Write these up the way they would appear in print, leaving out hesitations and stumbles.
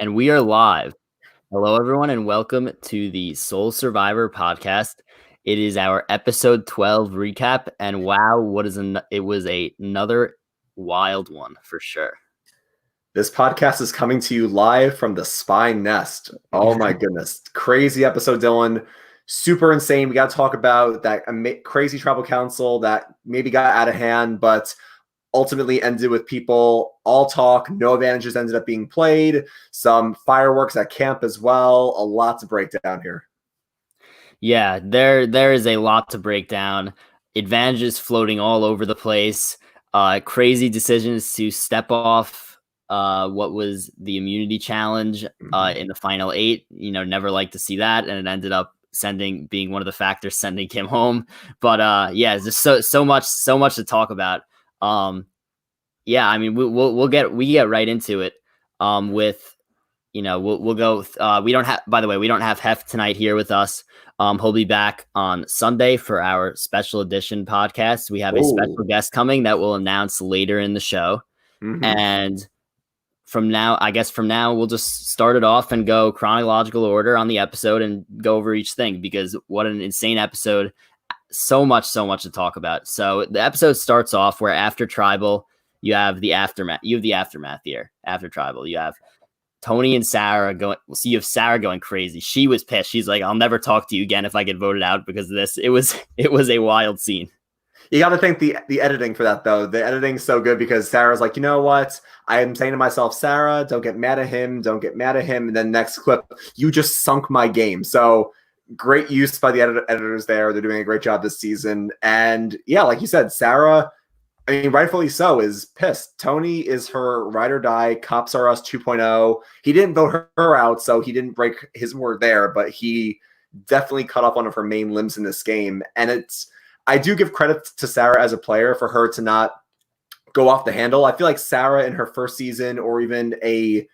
And we are live. Hello, everyone, and welcome to the Soul Survivor podcast. It is our episode 12 recap, and wow, it was another wild one for sure. This podcast is coming to you live from the Spy Nest. Oh my goodness. Crazy episode, Dylan. Super insane. We got to talk about that crazy tribal council that maybe got out of hand, but ultimately ended with people all talk. No advantages ended up being played. Some fireworks at camp as well. A lot to break down here. Yeah, there is a lot to break down. Advantages floating all over the place. Crazy decisions to step off what was the immunity challenge in the final 8. Never like to see that, and it ended up being one of the factors sending Kim home. But yeah, there's just so much to talk about. Yeah, I mean, we get right into it. With we'll go. We don't have Hef tonight here with us. He'll be back on Sunday for our special edition podcast. We have a special guest coming that we'll announce later in the show. And from now, we'll just start it off and go chronological order on the episode and go over each thing, because what an insane episode. So much to talk about. So the episode starts off where after Tribal, you have the aftermath. Here. After Tribal, you have Tony and Sarah going. So you have Sarah going crazy. She was pissed. She's like, "I'll never talk to you again if I get voted out because of this." It was a wild scene. You got to thank the editing for that, though. The editing's so good because Sarah's like, you know what? I'm saying to myself, Sarah, don't get mad at him. Don't get mad at him. And then next clip, you just sunk my game. So great use by the editors there. They're doing a great job this season. And yeah, like you said, Sarah, I mean, rightfully so, is pissed. Tony is her ride or die. Cops R Us 2.0. He didn't vote her out, so he didn't break his word there, but he definitely cut off one of her main limbs in this game. And I do give credit to Sarah as a player for her to not go off the handle. I feel like Sarah in her first season, or even a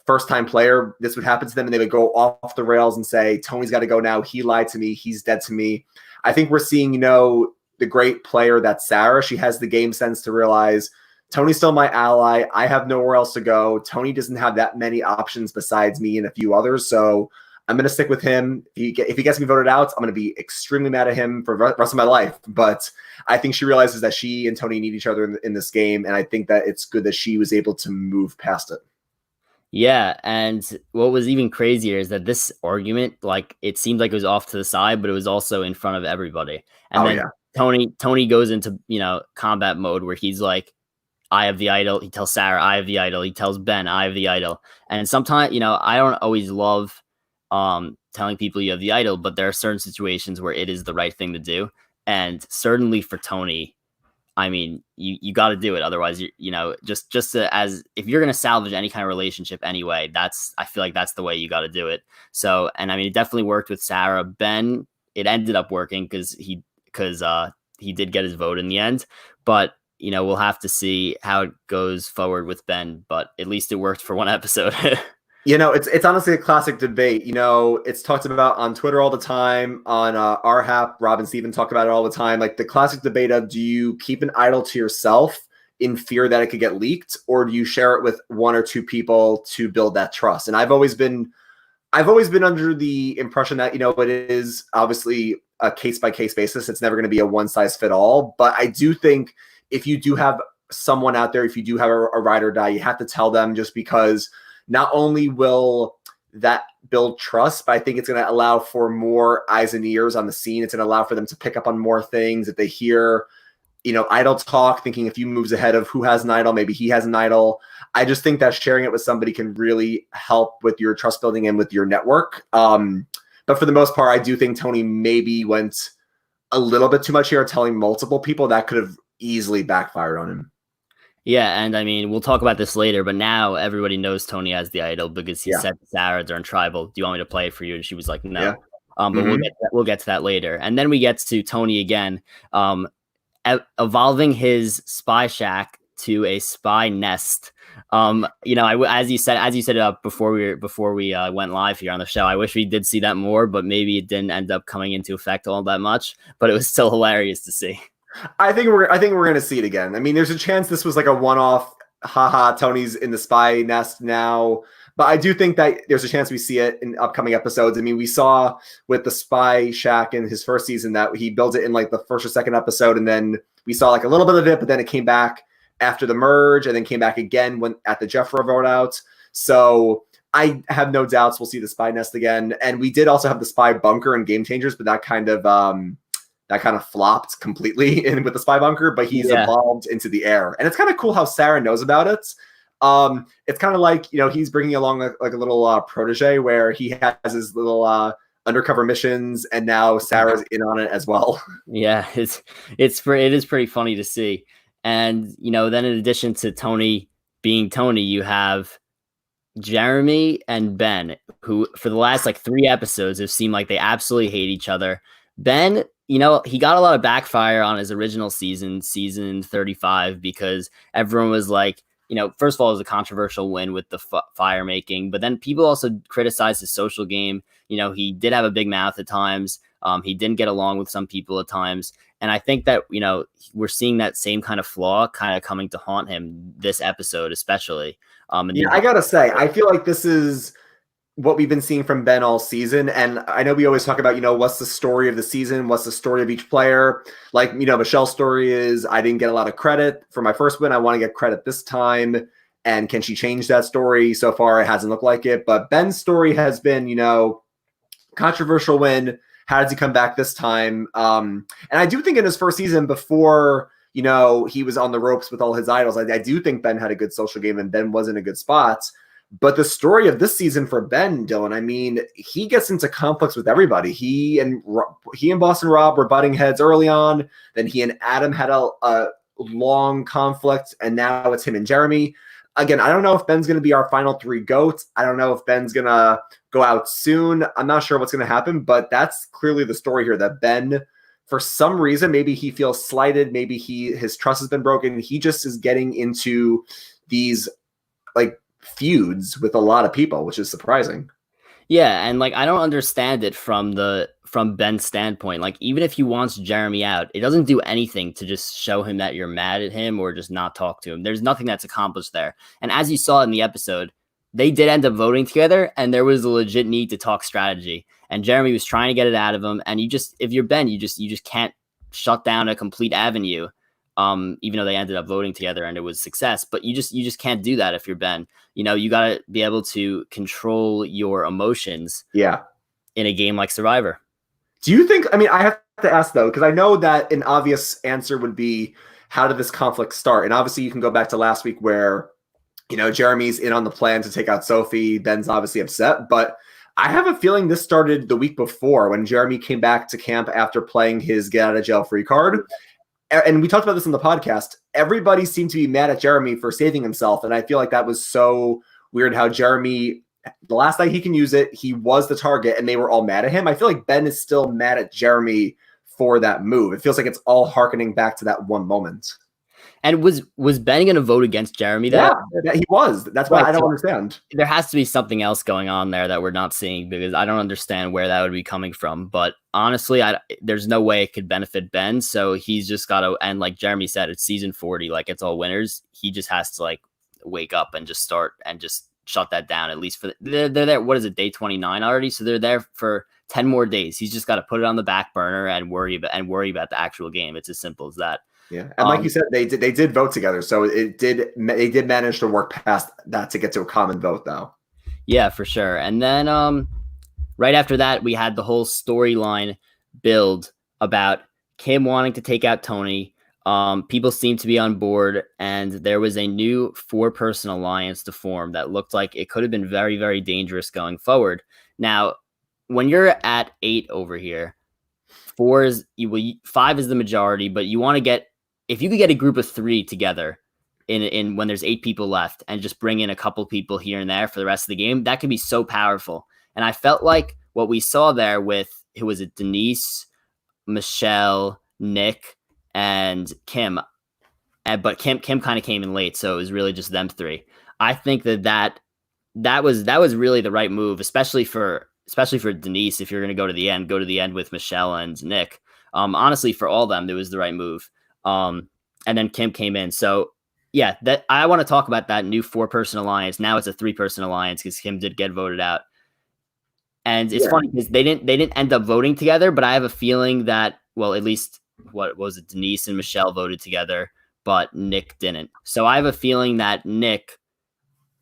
first-time player, this would happen to them and they would go off the rails and say, Tony's got to go now. He lied to me. He's dead to me. I think we're seeing, the great player that's Sarah. She has the game sense to realize Tony's still my ally. I have nowhere else to go. Tony doesn't have that many options besides me and a few others. So I'm going to stick with him. If he gets me voted out, I'm going to be extremely mad at him for the rest of my life. But I think she realizes that she and Tony need each other in this game. And I think that it's good that she was able to move past it. Yeah, and what was even crazier is that this argument, like, it seemed like it was off to the side, but it was also in front of everybody. And then Tony goes into, combat mode where he's like, I have the idol. He tells Sarah, I have the idol. He tells Ben, I have the idol. And sometimes, I don't always love telling people you have the idol, but there are certain situations where it is the right thing to do. And certainly for Tony, I mean, you got to do it. Otherwise, as if you're going to salvage any kind of relationship anyway, I feel like that's the way you got to do it. So, and I mean, it definitely worked with Sarah. Ben, it ended up working because he did get his vote in the end, but we'll have to see how it goes forward with Ben, but at least it worked for one episode. It's honestly a classic debate. It's talked about on Twitter all the time, on RHAP. Rob and Steven talk about it all the time. Like the classic debate of, do you keep an idol to yourself in fear that it could get leaked, or do you share it with one or two people to build that trust? And I've always been under the impression that, it is obviously a case-by-case basis. It's never going to be a one-size-fit-all. But I do think if you do have someone out there, if you do have a ride or die, you have to tell them, just because not only will that build trust, but I think it's going to allow for more eyes and ears on the scene. It's going to allow for them to pick up on more things. If they hear, idol talk, thinking a few moves ahead of who has an idol, maybe he has an idol. I just think that sharing it with somebody can really help with your trust building and with your network. But for the most part, I do think Tony maybe went a little bit too much here, telling multiple people. That could have easily backfired on him. Yeah, and I mean, we'll talk about this later, but now everybody knows Tony has the idol because he said to Sarah during Tribal, "Do you want me to play it for you?" And she was like, "No." But we'll get to that later. And then we get to Tony again, evolving his spy shack to a spy nest. As you said before we went live here on the show, I wish we did see that more, but maybe it didn't end up coming into effect all that much. But it was still hilarious to see. I think we're going to see it again. I mean, there's a chance this was like a one-off haha, Tony's in the spy nest now. But I do think that there's a chance we see it in upcoming episodes. I mean, we saw with the Spy Shack in his first season that he built it in like the first or second episode, and then we saw like a little bit of it, but then it came back after the merge, and then came back again when at the Jeffro vote out. So I have no doubts we'll see the spy nest again. And we did also have the spy bunker in Game Changers, but that kind of flopped completely in with the spy bunker, but he's evolved into the air. And it's kind of cool how Sarah knows about it. It's kind of like, you know, he's bringing along like a little protege where he has his little undercover missions, and now Sarah's in on it as well. Yeah, it is pretty funny to see. And, you know, then in addition to Tony being Tony, you have Jeremy and Ben, who for the last like 3 episodes have seemed like they absolutely hate each other. Ben, you know, he got a lot of backfire on his original season 35, because everyone was like, you know, first of all, it was a controversial win with the fire making, but then people also criticized his social game. You know, he did have a big mouth at times. He didn't get along with some people at times. And I think that, you know, we're seeing that same kind of flaw kind of coming to haunt him this episode, especially. Yeah, I gotta say, I feel like this is what we've been seeing from Ben all season. And I know we always talk about, you know, what's the story of the season? What's the story of each player? Like, you know, Michelle's story is, I didn't get a lot of credit for my first win. I want to get credit this time. And can she change that story? So far, it hasn't looked like it. But Ben's story has been, you know, controversial win. How does he come back this time? And I do think in his first season, before, you know, he was on the ropes with all his idols, I do think Ben had a good social game and Ben was in a good spot. But the story of this season for Ben, Dylan, I mean, he gets into conflicts with everybody. He and Boston Rob were butting heads early on. Then he and Adam had a long conflict, and now it's him and Jeremy. Again, I don't know if Ben's going to be our final 3 GOATs. I don't know if Ben's going to go out soon. I'm not sure what's going to happen, but that's clearly the story here, that Ben, for some reason, maybe he feels slighted. Maybe his trust has been broken. He just is getting into these like feuds with a lot of people, which is surprising. Yeah, and like I don't understand it from Ben's standpoint. Like, even if he wants Jeremy out, it doesn't do anything to just show him that you're mad at him or just not talk to him. There's nothing that's accomplished there. And as you saw in the episode, they did end up voting together, and there was a legit need to talk strategy. And Jeremy was trying to get it out of him. And if you're Ben, you just can't shut down a complete avenue. Even though they ended up voting together and it was a success, but you just can't do that if you're Ben. You know, you got to be able to control your emotions. Yeah. In a game like Survivor. Do you think, I mean, I have to ask though, because I know that an obvious answer would be, how did this conflict start? And obviously you can go back to last week where, you know, Jeremy's in on the plan to take out Sophie. Ben's obviously upset, but I have a feeling this started the week before when Jeremy came back to camp after playing his get out of jail free card. And we talked about this on the podcast. Everybody seemed to be mad at Jeremy for saving himself. And I feel like that was so weird how Jeremy, the last night he can use it, he was the target and they were all mad at him. I feel like Ben is still mad at Jeremy for that move. It feels like it's all harkening back to that one moment. And was Ben going to vote against Jeremy there? Yeah, he was. That's why I don't understand. There has to be something else going on there that we're not seeing, because I don't understand where that would be coming from. But honestly, there's no way it could benefit Ben. So he's just got to, and like Jeremy said, it's season 40, like it's all winners. He just has to like wake up and just start and just shut that down, at least for they're there. What is it, day 29 already? So they're there for 10 more days. He's just got to put it on the back burner and worry about the actual game. It's as simple as that. Yeah, and like you said, they did vote together, so they did manage to work past that to get to a common vote, though. Yeah, for sure. And then right after that, we had the whole storyline build about Kim wanting to take out Tony. People seemed to be on board, and there was a new 4-person alliance to form that looked like it could have been very, very dangerous going forward. Now, when you're at 8 over here, 5 is the majority, but you want to get, if you could get a group of 3 together in when there's 8 people left and just bring in a couple people here and there for the rest of the game, that could be so powerful. And I felt like what we saw there with, who was it, Denise, Michelle, Nick, and Kim. But Kim kind of came in late, so it was really just them 3. I think that was really the right move, especially for Denise. If you're going to go to the end with Michelle and Nick. Honestly, for all of them, it was the right move. And then Kim came in. So Yeah, that I want to talk about that new 4-person alliance. Now it's a 3-person alliance because Kim did get voted out. And it's Yeah. funny because they didn't end up voting together, but I have a feeling that, well, at least what was it, Denise and Michelle voted together, but Nick didn't. So I have a feeling that Nick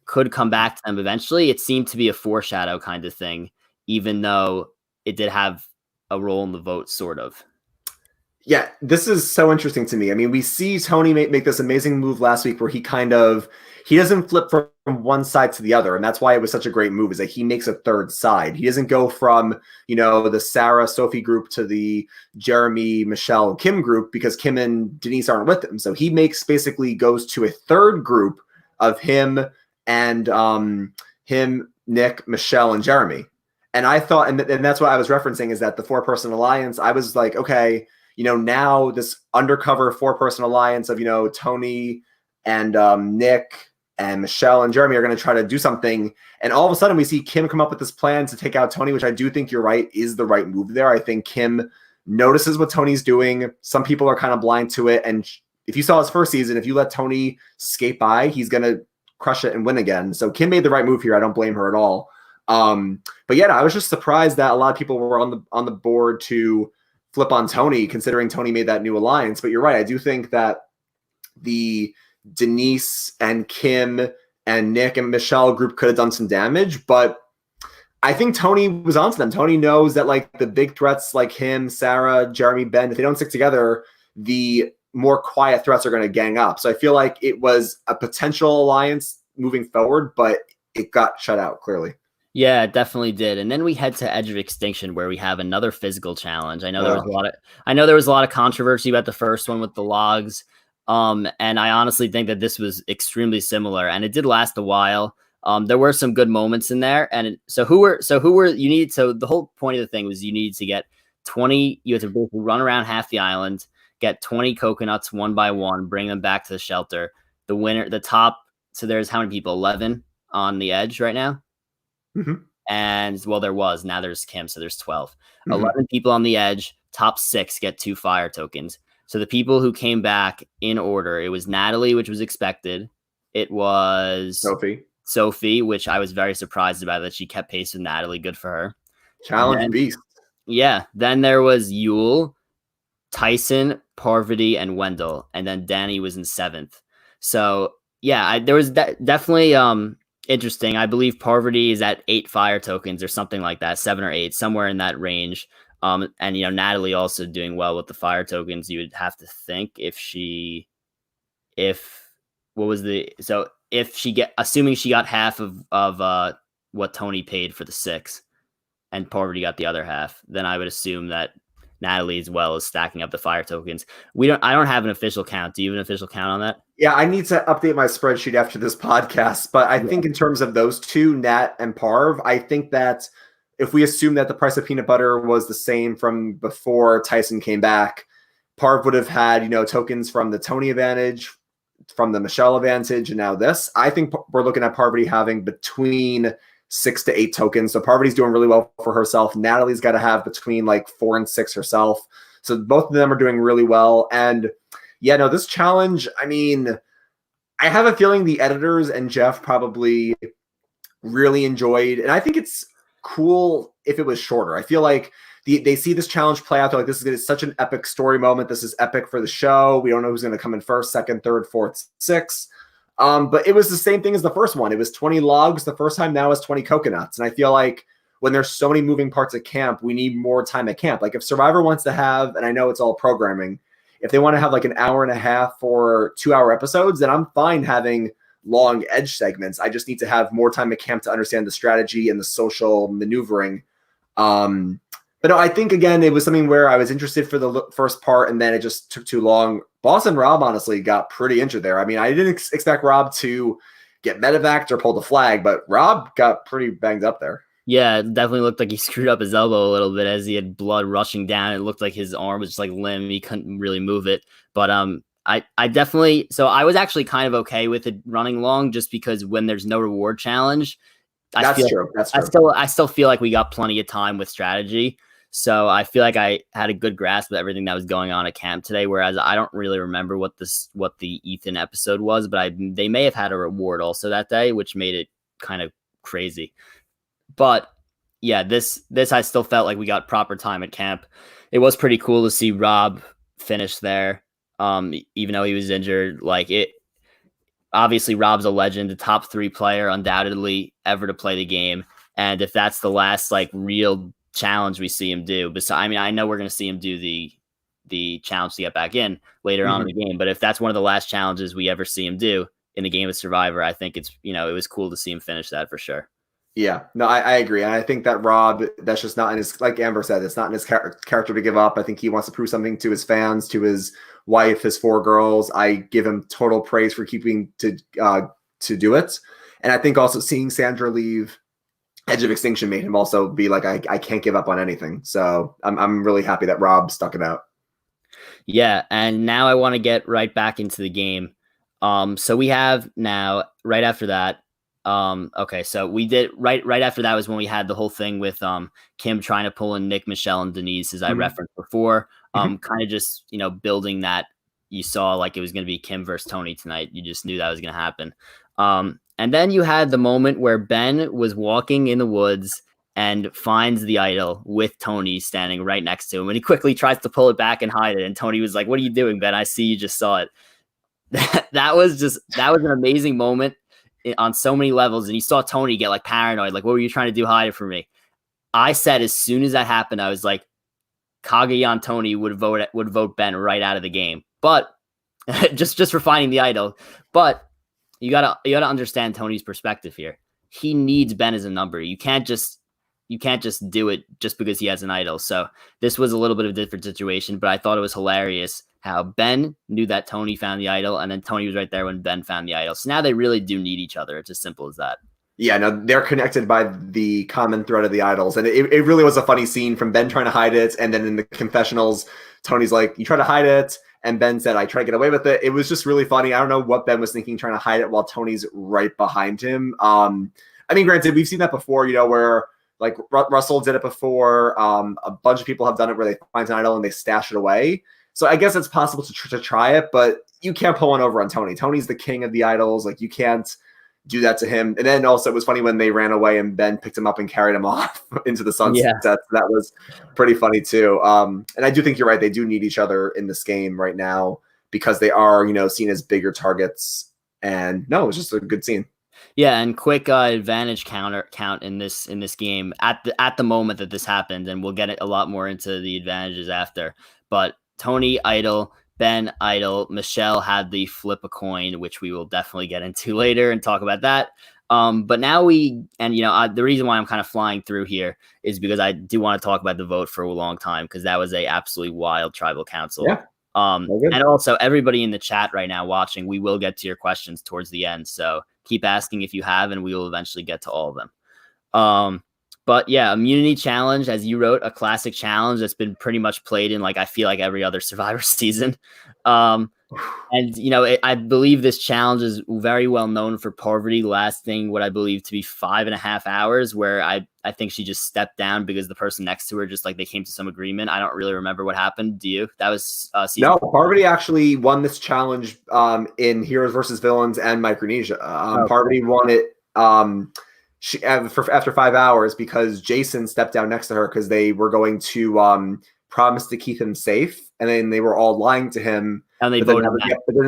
could come back to them eventually. It seemed to be a foreshadow kind of thing, even though it did have a role in the vote, sort of. Yeah, this is so interesting to me. I mean, we see Tony make this amazing move last week where he doesn't flip from one side to the other, and that's why it was such a great move. Is that he makes a third side. He doesn't go from the Sarah Sophie group to the Jeremy Michelle Kim group because Kim and Denise aren't with him. So he basically goes to a third group of him and Nick, Michelle, and Jeremy. And I thought, and that's what I was referencing is that the 4-person alliance. I was like, okay. Now this undercover 4-person alliance of, Tony and Nick and Michelle and Jeremy are going to try to do something. And all of a sudden we see Kim come up with this plan to take out Tony, which I do think you're right is the right move there. I think Kim notices what Tony's doing. Some people are kind of blind to it. And if you saw his first season, if you let Tony skate by, he's going to crush it and win again. So Kim made the right move here. I don't blame her at all. But yeah, I was just surprised that a lot of people were on the board to flip on Tony, considering Tony made that new alliance. But you're right. I do think that the Denise and Kim and Nick and Michelle group could have done some damage, but I think Tony was onto them. Tony knows that like the big threats like him, Sarah, Jeremy, Ben, if they don't stick together, the more quiet threats are going to gang up. So I feel like it was a potential alliance moving forward, but it got shut out clearly. Yeah, it definitely did. And then we head to Edge of Extinction, where we have another physical challenge. I know there was a lot of controversy about the first one with the logs. And I honestly think that this was extremely similar, and it did last a while. There were some good moments in there. And so the whole point of the thing was you needed to get 20, you had to basically run around half the island, get 20 coconuts one by one, bring them back to the shelter. So there's how many people? 11 on the edge right now. Mm-hmm. And now there's Kim, so there's 12. Mm-hmm. 11 people on the edge, top 6 get 2 fire tokens. So the people who came back in order, it was Natalie, which was expected. It was Sophie, which I was very surprised about that she kept pace with Natalie. Good for her. Challenge beast. Yeah. Then there was Yule, Tyson, Parvati, and Wendell. And then Danny was in 7th. So yeah, there was definitely interesting. I believe Parvati is at 8 fire tokens or something like that, 7 or 8, somewhere in that range. And Natalie also doing well with the fire tokens. You would have to think assuming she got half of what Tony paid for the 6 and Parvati got the other half, then I would assume that Natalie as well is stacking up the fire tokens. I don't have an official count. Do you have an official count on that? Yeah, I need to update my spreadsheet after this podcast. But I think in terms of those two, Nat and Parv, I think that if we assume that the price of peanut butter was the same from before Tyson came back, Parv would have had, tokens from the Tony advantage, from the Michelle advantage, and now this. I think we're looking at Parvati having between 6 to 8 tokens. So Parvati's doing really well for herself. Natalie's got to have between like 4 and 6 herself. So both of them are doing really well. And yeah, no, this challenge, I mean, I have a feeling the editors and Jeff probably really enjoyed, and I think it's cool if it was shorter. I feel like they see this challenge play out. They're like, this is such an epic story moment. This is epic for the show. We don't know who's going to come in first, second, third, fourth, sixth. But it was the same thing as the first one. It was 20 logs the first time. Now it's 20 coconuts. And I feel like when there's so many moving parts at camp, we need more time at camp. Like if Survivor wants to have, and I know it's all programming, if they want to have like an hour and a half or 2-hour episodes, then I'm fine having long edge segments. I just need to have more time at camp to understand the strategy and the social maneuvering. But no, I think, again, it was something where I was interested for the first part, and then it just took too long. Boss and Rob, honestly, got pretty injured there. I mean, I didn't expect Rob to get medevaced or pull the flag, but Rob got pretty banged up there. Yeah, it definitely looked like he screwed up his elbow a little bit as he had blood rushing down. It looked like his arm was just like limp. He couldn't really move it. But I definitely, so I was actually kind of okay with it running long just because when there's no reward challenge, That's true. I still feel like we got plenty of time with strategy. So I feel like I had a good grasp of everything that was going on at camp today. Whereas I don't really remember what the Ethan episode was, but they may have had a reward also that day, which made it kind of crazy. But yeah, this I still felt like we got proper time at camp. It was pretty cool to see Rob finish there, even though he was injured. Like it, obviously Rob's a legend, a top 3 player undoubtedly ever to play the game. And if that's the last like real challenge we see him do, I mean, I know we're going to see him do the challenge to get back in later on in the game, but if that's one of the last challenges we ever see him do in the game of Survivor, I think it's, it was cool to see him finish that for sure. Yeah, no, I agree. And I think that Rob, that's just not in his, like Amber said, it's not in his character to give up. I think he wants to prove something to his fans, to his wife, his 4 girls. I give him total praise for keeping to do it. And I think also seeing Sandra leave Edge of Extinction made him also be like, I can't give up on anything. So I'm really happy that Rob stuck it out. Yeah, and now I want to get right back into the game. So we have now, right after that, okay, so we did right after that was when we had the whole thing with Kim trying to pull in Nick, Michelle, and Denise, as I referenced before. Kind of just, building that. You saw like it was going to be Kim versus Tony tonight. You just knew that was going to happen. And then you had the moment where Ben was walking in the woods and finds the idol with Tony standing right next to him, and he quickly tries to pull it back and hide it. And Tony was like, "What are you doing, Ben? I see you just saw it." That was an amazing moment on so many levels. And you saw Tony get like paranoid, like, "What were you trying to do? Hide it from me." I said as soon as that happened, I was like, Kagayan Tony would vote Ben right out of the game. But just for finding the idol. But you gotta understand Tony's perspective here. He needs Ben as a number. You can't just do it just because he has an idol. So this was a little bit of a different situation, but I thought it was hilarious how Ben knew that Tony found the idol, and then Tony was right there when Ben found the idol. So now they really do need each other. It's as simple as that. Yeah, no, they're connected by the common thread of the idols. And it really was a funny scene from Ben trying to hide it. And then in the confessionals, Tony's like, "You try to hide it." And Ben said, "I try to get away with it." It was just really funny. I don't know what Ben was thinking trying to hide it while Tony's right behind him. I mean, granted, we've seen that before, where like Russell did it before. A bunch of people have done it where they find an idol and they stash it away. So I guess it's possible to try it, but you can't pull one over on Tony. Tony's the king of the idols. Like, you can't do that to him. And then also it was funny when they ran away and Ben picked him up and carried him off into the sunset. Yeah. That was pretty funny too. And I do think you're right. They do need each other in this game right now because they are, seen as bigger targets. And no, it was just a good scene. Yeah, and quick advantage count in this game at the moment that this happened, and we'll get a lot more into the advantages after. But Tony idol, Ben idol, Michelle had the flip a coin, which we will definitely get into later and talk about that. But now the reason why I'm kind of flying through here is because I do want to talk about the vote for a long time, because that was a absolutely wild tribal council. Yeah. And also everybody in the chat right now watching, we will get to your questions towards the end. So keep asking if you have, and we will eventually get to all of them. But yeah, immunity challenge, as you wrote, a classic challenge that's been pretty much played in, like, I feel like every other Survivor season. And, I believe this challenge is very well known for Parvati lasting what I believe to be 5.5 hours, where I think she just stepped down because the person next to her, just like they came to some agreement. I don't really remember what happened. Do you? That was season No, Parvati actually won this challenge in Heroes versus Villains and Micronesia. Parvati won it after 5 hours because Jason stepped down next to her because they were going to promise to keep him safe, and then they were all lying to him. And they voted.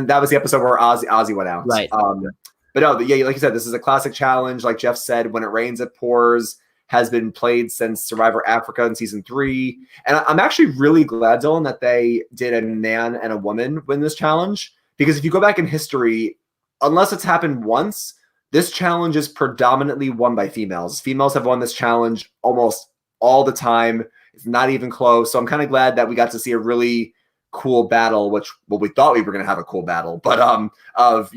That was the episode where Ozzy went out. Right. But no, yeah, like you said, this is a classic challenge. Like Jeff said, when it rains, it pours. Has been played since Survivor Africa in season 3. And I'm actually really glad, Dylan, that they did a man and a woman win this challenge. Because if you go back in history, unless it's happened once, this challenge is predominantly won by females. Females have won this challenge almost all the time. It's not even close. So I'm kind of glad that we got to see a really cool battle, we thought we were going to have a cool battle, but of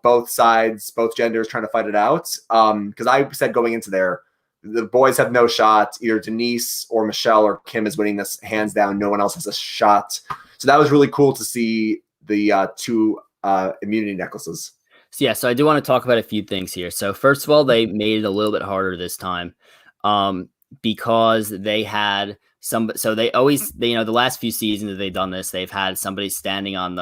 both sides, both genders trying to fight it out. Because I said going into there, the boys have no shot. Either Denise or Michelle or Kim is winning this hands down. No one else has a shot. So that was really cool to see the two immunity necklaces. So I do want to talk about a few things here. So first of all, they made it a little bit harder this time because they had So they always, the last few seasons that they've done this, they've had somebody standing on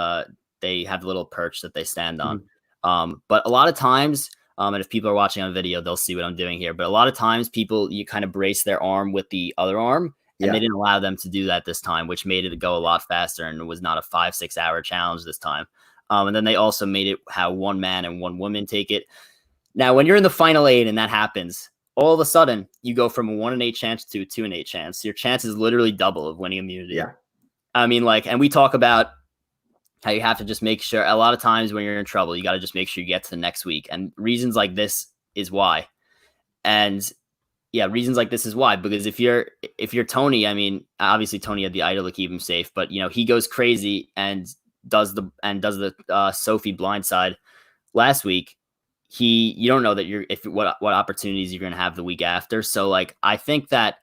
they have a little perch that they stand on. But a lot of times, and if people are watching on video, they'll see what I'm doing here. But a lot of times you kind of brace their arm with the other arm, and they didn't allow them to do that this time, which made it go a lot faster, and it was not a 5-6 hour challenge this time. And then they also made it how one man and one woman take it. Now, when you're in the final 8 and that happens, all of a sudden you go from a 1 in 8 chance to a 2 in 8 chance. Your chance is literally double of winning immunity. Yeah. I mean, and we talk about how you have to just make sure, a lot of times when you're in trouble, you got to just make sure you get to the next week. And reasons like this is why. And reasons like this is why, because if you're Tony, I mean, obviously Tony had the idol to keep him safe, but he goes crazy and does the Sophie blindside last week. You don't know that what opportunities you're going to have the week after. So I think that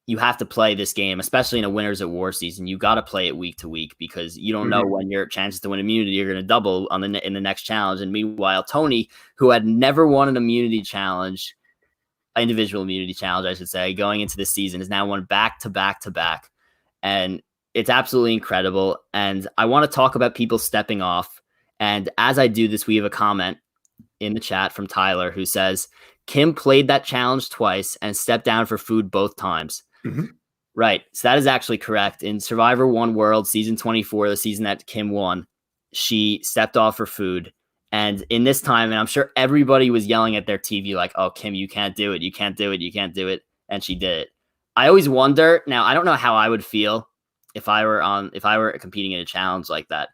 you have to play this game, especially in a winners at war season. You got to play it week to week, because you don't know when your chances to win immunity are going to double in the next challenge. And meanwhile, Tony, who had never won an immunity challenge, individual immunity challenge, I should say, going into this season, has now won back to back to back. And it's absolutely incredible. And I want to talk about people stepping off. And as I do this, we have a comment in the chat from Tyler who says, Kim played that challenge twice and stepped down for food both times. Right. So that is actually correct. In Survivor One World, season 24, the season that Kim won, she stepped off for food. And in this time, and I'm sure everybody was yelling at their TV like, oh, Kim, you can't do it. You can't do it. You can't do it. And she did it. I always wonder, now, I don't know how I would feel if I were competing in a challenge like that.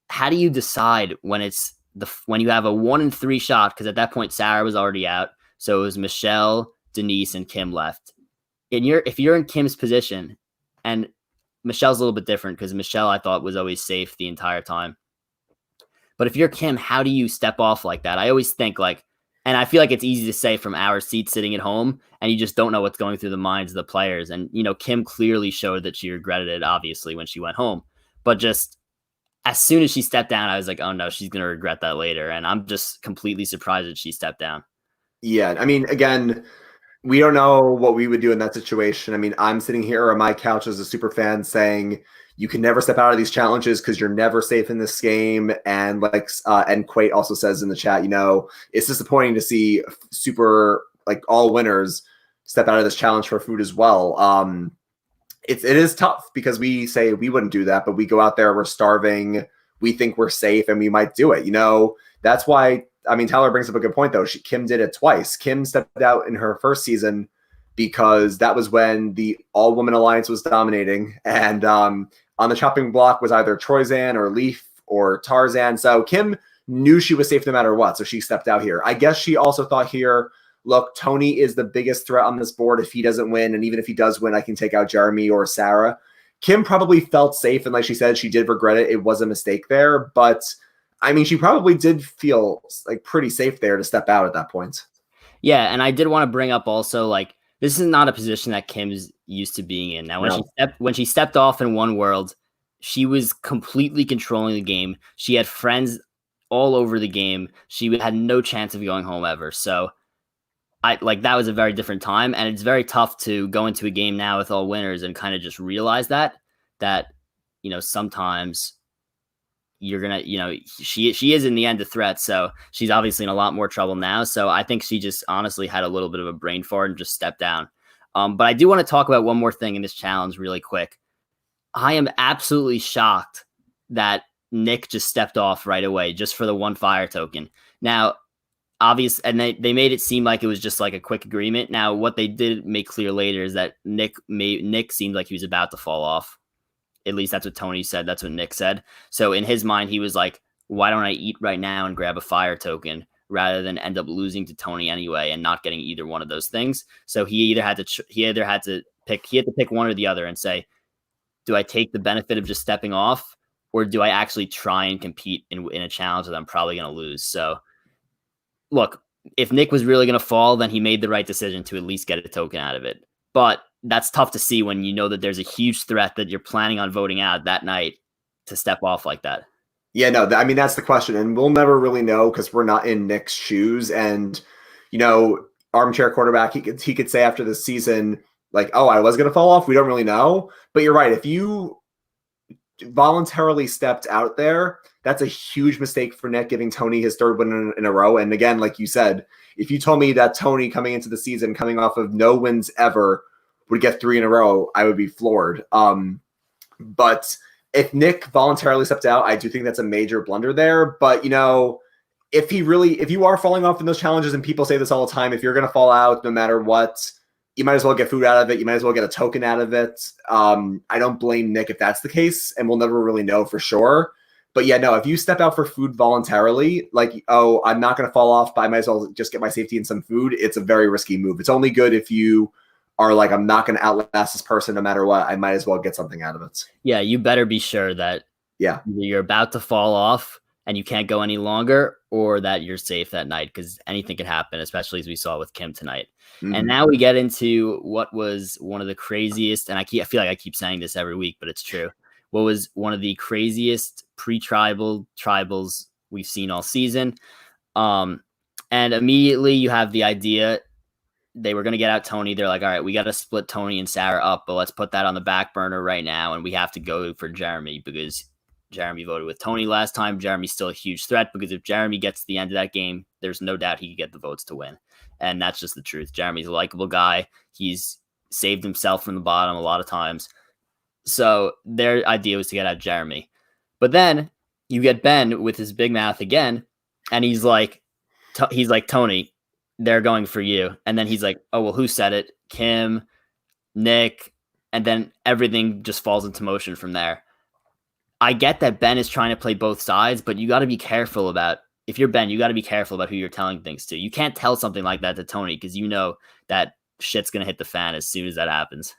How do you decide when you have a 1 in 3 shot? Because at that point, Sarah was already out. So it was Michelle, Denise, and Kim left. If you're in Kim's position, and Michelle's a little bit different because Michelle, I thought, was always safe the entire time. But if you're Kim, how do you step off like that? I always think and I feel like it's easy to say from our seat sitting at home, and you just don't know what's going through the minds of the players. And, Kim clearly showed that she regretted it, obviously, when she went home. But just as soon as she stepped down, I was like, oh no, she's going to regret that later. And I'm just completely surprised that she stepped down. Yeah. I mean, again, we don't know what we would do in that situation. I mean, I'm sitting here on my couch as a super fan saying you can never step out of these challenges because you're never safe in this game. And and Quate also says in the chat, it's disappointing to see super all winners step out of this challenge for food as well. It is tough because we say we wouldn't do that, but we go out there, we're starving, we think we're safe, and we might do it. That's why. I mean, Tyler brings up a good point, though. Kim did it twice. Kim stepped out in her first season because that was when the all-woman alliance was dominating. And on the chopping block was either Troyzan or Leaf or Tarzan. So Kim knew she was safe no matter what, so she stepped out here. I guess she also thought here, look, Tony is the biggest threat on this board if he doesn't win. And even if he does win, I can take out Jeremy or Sarah. Kim probably felt safe. And like she said, she did regret it. It was a mistake there. But I mean, she probably did feel pretty safe there to step out at that point. Yeah, and I did want to bring up also, this is not a position that Kim's used to being in. Now, when she stepped off in One World, she was completely controlling the game. She had friends all over the game. She had no chance of going home ever. So, that was a very different time, and it's very tough to go into a game now with all winners and kind of just realize that sometimes you're going to, she is in the end a threat. So she's obviously in a lot more trouble now. So I think she just honestly had a little bit of a brain fart and just stepped down. But I do want to talk about one more thing in this challenge really quick. I am absolutely shocked that Nick just stepped off right away just for the 1 fire token. Now, obvious, and they made it seem like it was just a quick agreement. Now, what they did make clear later is that Nick seemed like he was about to fall off. At least that's what Tony said. That's what Nick said. So in his mind, he was like, why don't I eat right now and grab a fire token rather than end up losing to Tony anyway and not getting either one of those things? So he had to pick one or the other and say, do I take the benefit of just stepping off, or do I actually try and compete in a challenge that I'm probably going to lose? So look, if Nick was really going to fall, then he made the right decision to at least get a token out of it. But that's tough to see when you know that there's a huge threat that you're planning on voting out that night to step off like that. Yeah, no, I mean, that's the question. And we'll never really know because we're not in Nick's shoes. And, armchair quarterback, he could say after the season, like, oh, I was going to fall off. We don't really know. But you're right. If you voluntarily stepped out there, that's a huge mistake for Nick, giving Tony his third win in a row. And again, like you said, if you told me that Tony coming into the season, coming off of no wins ever, would get 3 in a row, I would be floored. But if Nick voluntarily stepped out, I do think that's a major blunder there. But, you know, if you are falling off in those challenges, and people say this all the time, if you're going to fall out no matter what, you might as well get food out of it. You might as well get a token out of it. I don't blame Nick if that's the case, and we'll never really know for sure. But yeah, no, if you step out for food voluntarily, like, oh, I'm not going to fall off, but I might as well just get my safety in some food, it's a very risky move. It's only good if you are like, I'm not going to outlast this person no matter what. I might as well get something out of it. Yeah, you better be sure that you're about to fall off and you can't go any longer, or that you're safe that night, because anything could happen, especially as we saw with Kim tonight. Mm-hmm. And now we get into what was one of the craziest, and I feel like I keep saying this every week, but it's true. What was one of the craziest tribals we've seen all season. And immediately you have the idea they were going to get out Tony. They're like, all right, we got to split Tony and Sarah up, but let's put that on the back burner right now. And we have to go for Jeremy because Jeremy voted with Tony last time. Jeremy's still a huge threat, because if Jeremy gets to the end of that game, there's no doubt he could get the votes to win. And that's just the truth. Jeremy's a likable guy. He's saved himself from the bottom a lot of times. So their idea was to get out Jeremy. But then you get Ben with his big mouth again, and he's like, Tony, they're going for you. And then he's like, oh, well, who said it? Kim, Nick. And then everything just falls into motion from there. I get that Ben is trying to play both sides, but you got to be careful about, if you're Ben, you got to be careful about who you're telling things to. You can't tell something like that to Tony, because you know that shit's going to hit the fan as soon as that happens.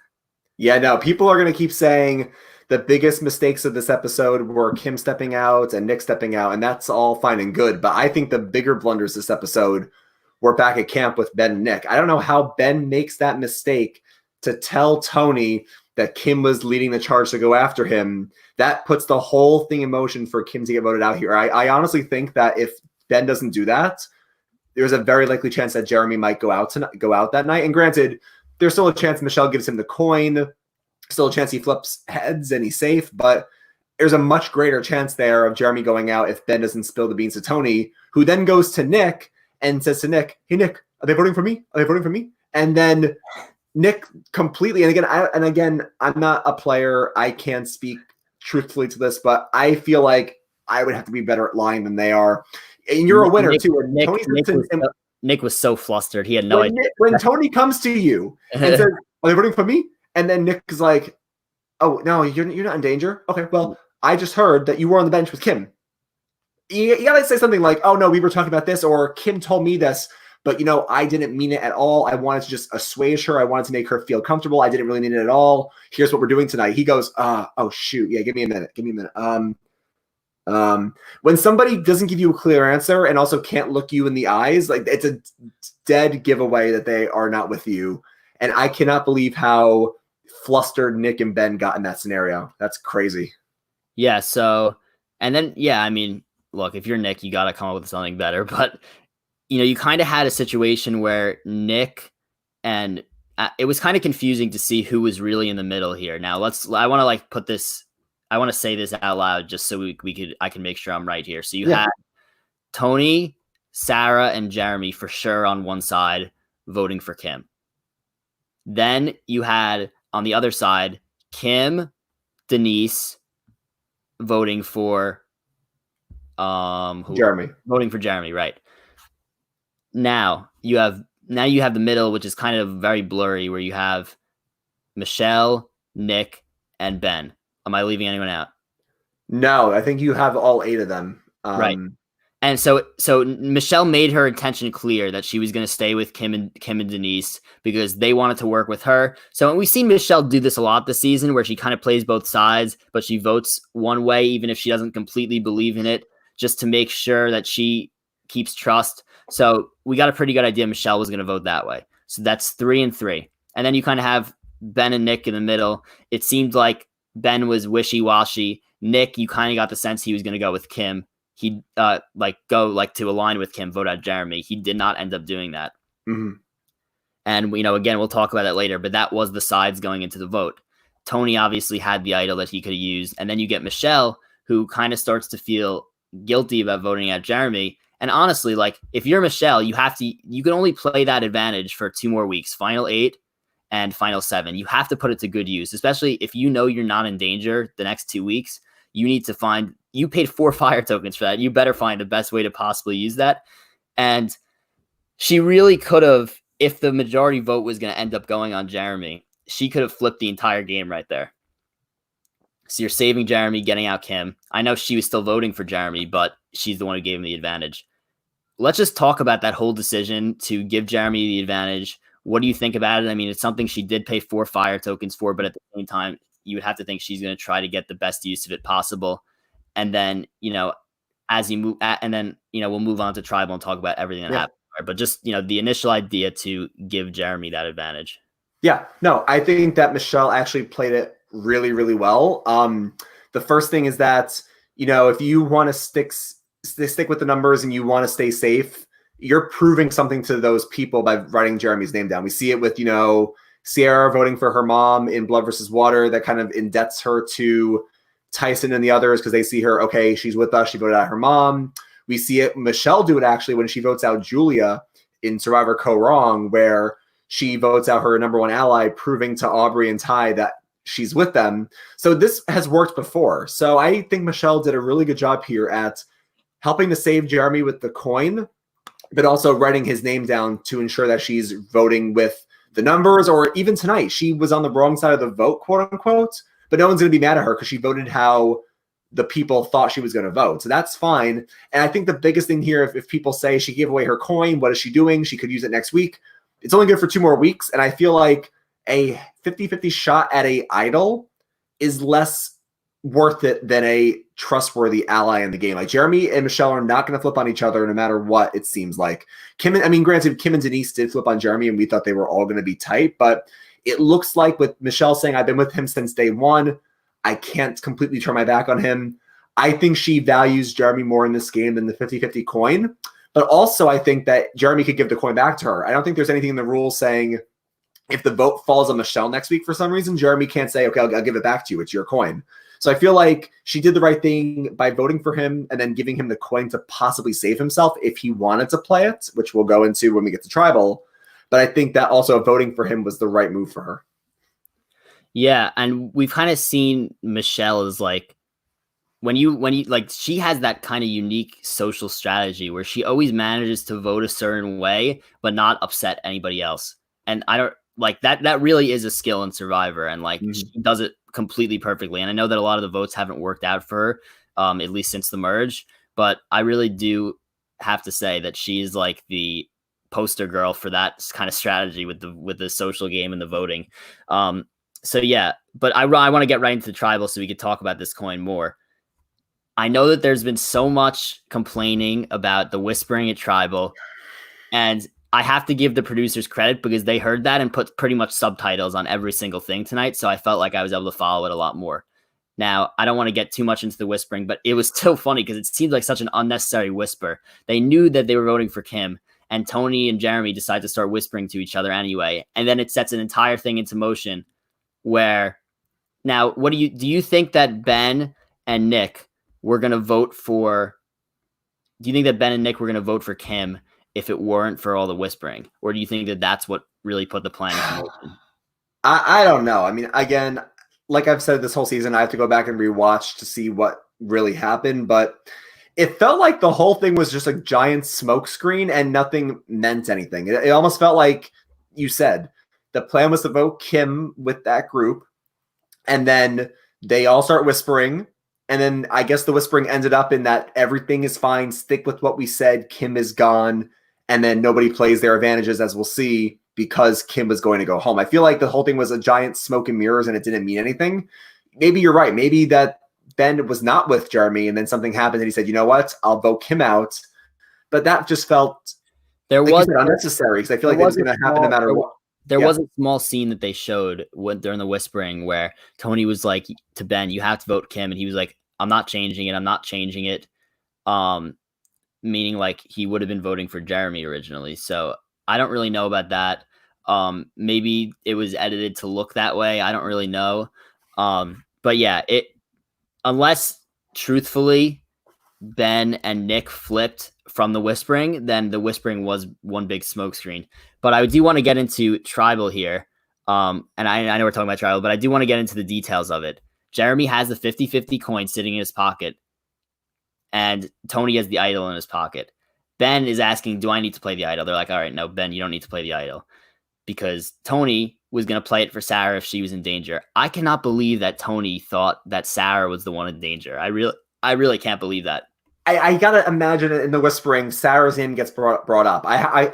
Yeah, no, people are going to keep saying the biggest mistakes of this episode were Kim stepping out and Nick stepping out, and that's all fine and good. But I think the bigger blunders this episode were back at camp with Ben and Nick. I don't know how Ben makes that mistake to tell Tony that Kim was leading the charge to go after him. That puts the whole thing in motion for Kim to get voted out here. I honestly think that if Ben doesn't do that, there's a very likely chance that Jeremy might go out that night. And granted, there's still a chance Michelle gives him the coin, still a chance he flips heads and he's safe, but there's a much greater chance there of Jeremy going out if Ben doesn't spill the beans to Tony, who then goes to Nick and says to Nick, hey, Nick, are they voting for me? Are they voting for me? And then Nick completely, and again, I'm not a player. I can't speak truthfully to this, but I feel like I would have to be better at lying than they are. And you're a winner too. Nick was so flustered. He had no idea. When Tony comes to you and says, are they voting for me? And then Nick is like, oh, no, you're not in danger. Okay, well, I just heard that you were on the bench with Kim. You got to say something like, oh, no, we were talking about this, or Kim told me this, but, you know, I didn't mean it at all. I wanted to just assuage her. I wanted to make her feel comfortable. I didn't really mean it at all. Here's what we're doing tonight. He goes, oh, shoot. Yeah, give me a minute. When somebody doesn't give you a clear answer and also can't look you in the eyes, like, it's a dead giveaway that they are not with you. And I cannot believe how flustered Nick and Ben got in that scenario. That's crazy. Yeah. So, and then, yeah, I mean, look, if you're Nick, you got to come up with something better. But, you know, you kind of had a situation where Nick and it was kind of confusing to see who was really in the middle here. Now I want to say this out loud just so I can make sure I'm right here. So you had Tony, Sarah, and Jeremy for sure on one side voting for Kim. Then you had on the other side, Kim, Denise voting for Jeremy. Voting for Jeremy, right. Now you have the middle, which is kind of very blurry, where you have Michelle, Nick, and Ben. Am I leaving anyone out? No, I think you have all 8 of them. Right. And so Michelle made her intention clear that she was going to stay with Kim and Denise because they wanted to work with her. So we've seen Michelle do this a lot this season, where she kind of plays both sides, but she votes one way, even if she doesn't completely believe in it, just to make sure that she keeps trust. So we got a pretty good idea Michelle was going to vote that way. So that's 3 and 3. And then you kind of have Ben and Nick in the middle. It seemed like Ben was wishy-washy. Nick, you kind of got the sense he was going to go with Kim. He'd go to align with Kim, vote out Jeremy. He did not end up doing that. Mm-hmm. And, again, we'll talk about that later, but that was the sides going into the vote. Tony obviously had the idol that he could have used. And then you get Michelle, who kind of starts to feel guilty about voting out Jeremy. And honestly, like, if you're Michelle, you can only play that advantage for 2 more weeks, final 8 and final 7. You have to put it to good use, especially if you know you're not in danger the next 2 weeks. You need to you paid 4 fire tokens for that. You better find the best way to possibly use that. And she really could have, if the majority vote was going to end up going on Jeremy, she could have flipped the entire game right there. So you're saving Jeremy, getting out Kim. I know she was still voting for Jeremy, but she's the one who gave him the advantage. Let's just talk about that whole decision to give Jeremy the advantage. What do you think about it? I mean, it's something she did pay 4 fire tokens for, but at the same time, you would have to think she's going to try to get the best use of it possible. And then, as you move, and then, we'll move on to tribal and talk about everything that happened. But just, the initial idea to give Jeremy that advantage. Yeah, no, I think that Michelle actually played it really, really well. The first thing is that, if you want to stick with the numbers and you want to stay safe, you're proving something to those people by writing Jeremy's name down. We see it with, Sierra voting for her mom in Blood versus Water. That kind of indebts her to Tyson and the others because they see her, okay, she's with us. She voted out her mom. We see it, Michelle do it actually when she votes out Julia in Survivor Co. Wrong, where she votes out her number 1 ally, proving to Aubrey and Ty that she's with them. So this has worked before. So I think Michelle did a really good job here at helping to save Jeremy with the coin, but also writing his name down to ensure that she's voting with the numbers. Or even tonight, she was on the wrong side of the vote, quote unquote, but no one's going to be mad at her because she voted how the people thought she was going to vote. So that's fine. And I think the biggest thing here, if people say she gave away her coin, what is she doing? She could use it next week. It's only good for 2 more weeks. And I feel like a 50-50 shot at a idol is less worth it than a trustworthy ally in the game. Like Jeremy and Michelle are not going to flip on each other no matter what it seems like. Granted, Kim and Denise did flip on Jeremy and we thought they were all going to be tight, but it looks like with Michelle saying, I've been with him since day 1, I can't completely turn my back on him. I think she values Jeremy more in this game than the 50-50 coin. But also, I think that Jeremy could give the coin back to her. I don't think there's anything in the rules saying if the vote falls on Michelle next week for some reason, Jeremy can't say, okay, I'll give it back to you. It's your coin. So I feel like she did the right thing by voting for him and then giving him the coin to possibly save himself if he wanted to play it, which we'll go into when we get to tribal. But I think that also voting for him was the right move for her. Yeah, and we've kind of seen Michelle as like when you like she has that kind of unique social strategy where she always manages to vote a certain way but not upset anybody else. And I don't like that really is a skill in Survivor, and like she does it completely perfectly. And I know that a lot of the votes haven't worked out for her, at least since the merge, but I really do have to say that she's like the poster girl for that kind of strategy with the social game and the voting. So yeah, but I want to get right into the tribal so we could talk about this coin more. I know that there's been so much complaining about the whispering at tribal, and I have to give the producers credit because they heard that and put pretty much subtitles on every single thing tonight. So I felt like I was able to follow it a lot more. Now, I don't want to get too much into the whispering, but it was still funny because it seemed like such an unnecessary whisper. They knew that they were voting for Kim, and Tony and Jeremy decide to start whispering to each other anyway. And then it sets an entire thing into motion where now, what do you think that Ben and Nick were going to vote for? Do you think that Ben and Nick were going to vote for Kim if it weren't for all the whispering? Or do you think that that's what really put the plan into motion? I don't know. I mean, again, like I've said this whole season, I have to go back and rewatch to see what really happened, but it felt like the whole thing was just a giant smoke screen and nothing meant anything. It almost felt like you said the plan was to vote Kim with that group, and then they all start whispering. And then I guess the whispering ended up in that everything is fine. Stick with what we said. Kim is gone. And then nobody plays their advantages, as we'll see, because Kim was going to go home. I feel like the whole thing was a giant smoke and mirrors and it didn't mean anything. Maybe you're right. Maybe that Ben was not with Jeremy and then something happened and he said, you know what? I'll vote Kim out. But that just felt unnecessary because I feel like it's going to happen no matter what. There was a small scene that they showed during the whispering where Tony was like to Ben, you have to vote Kim. And he was like, I'm not changing it. I'm not changing it. Meaning like he would have been voting for Jeremy originally. So I don't really know about that. Maybe it was edited to look that way. I don't really know. But yeah, unless truthfully Ben and Nick flipped from the whispering, then the whispering was one big smokescreen. But I do want to get into tribal here. And I know we're talking about tribal, but I do want to get into the details of it. Jeremy has the 50-50 coin sitting in his pocket, and Tony has the idol in his pocket. Ben is asking, do I need to play the idol? They're like, all right, no, Ben, you don't need to play the idol. Because Tony was going to play it for Sarah if she was in danger. I cannot believe that Tony thought that Sarah was the one in danger. I really can't believe that. I gotta imagine it in the whispering, Sarah's name gets brought up.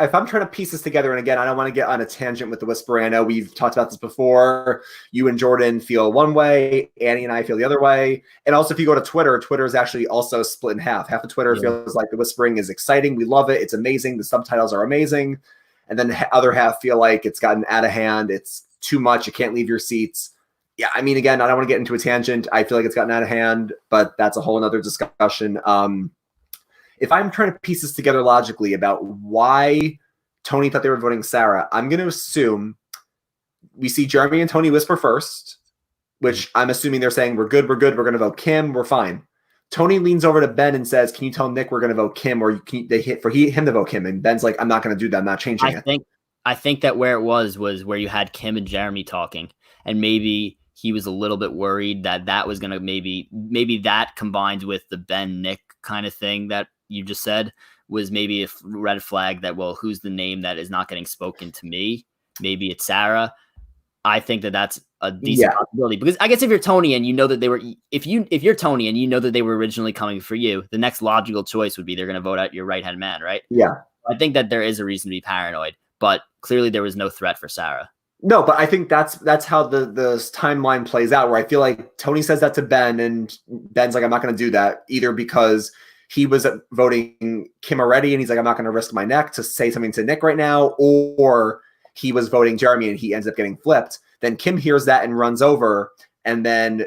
If I'm trying to piece this together, and again, I don't want to get on a tangent with the whispering. I know we've talked about this before. You and Jordan feel one way, Annie and I feel the other way. And also, if you go to Twitter, Twitter is actually also split in half. Half of Twitter feels like the whispering is exciting. We love it. It's amazing. The subtitles are amazing. And then the other half feel like it's gotten out of hand. It's too much. You can't leave your seats. Yeah, I mean, again, I don't want to get into a tangent. I feel like it's gotten out of hand, but that's a whole other discussion. If I'm trying to piece this together logically about why Tony thought they were voting Sarah, I'm going to assume we see Jeremy and Tony whisper first, which I'm assuming they're saying, we're good, we're going to vote Kim, we're fine. Tony leans over to Ben and says, can you tell Nick we're going to vote Kim, or they hit for him to vote Kim? And Ben's like, I'm not going to do that. I'm not changing it. I think that where it was where you had Kim and Jeremy talking, and maybe he was a little bit worried that was going to maybe that combined with the Ben Nick kind of thing that you just said was maybe a red flag that, well, who's the name that is not getting spoken to me? Maybe it's Sarah. I think that's a decent possibility, because I guess if you're Tony and you know that if you're Tony and you know that they were originally coming for you, the next logical choice would be they're going to vote out your right-hand man, right? Yeah. I think that there is a reason to be paranoid, but clearly there was no threat for Sarah. No, but I think that's how the timeline plays out, where I feel like Tony says that to Ben, and Ben's like, I'm not going to do that, either because he was voting Kim already, and he's like, I'm not going to risk my neck to say something to Nick right now, or he was voting Jeremy and he ends up getting flipped. Then Kim hears that and runs over, and then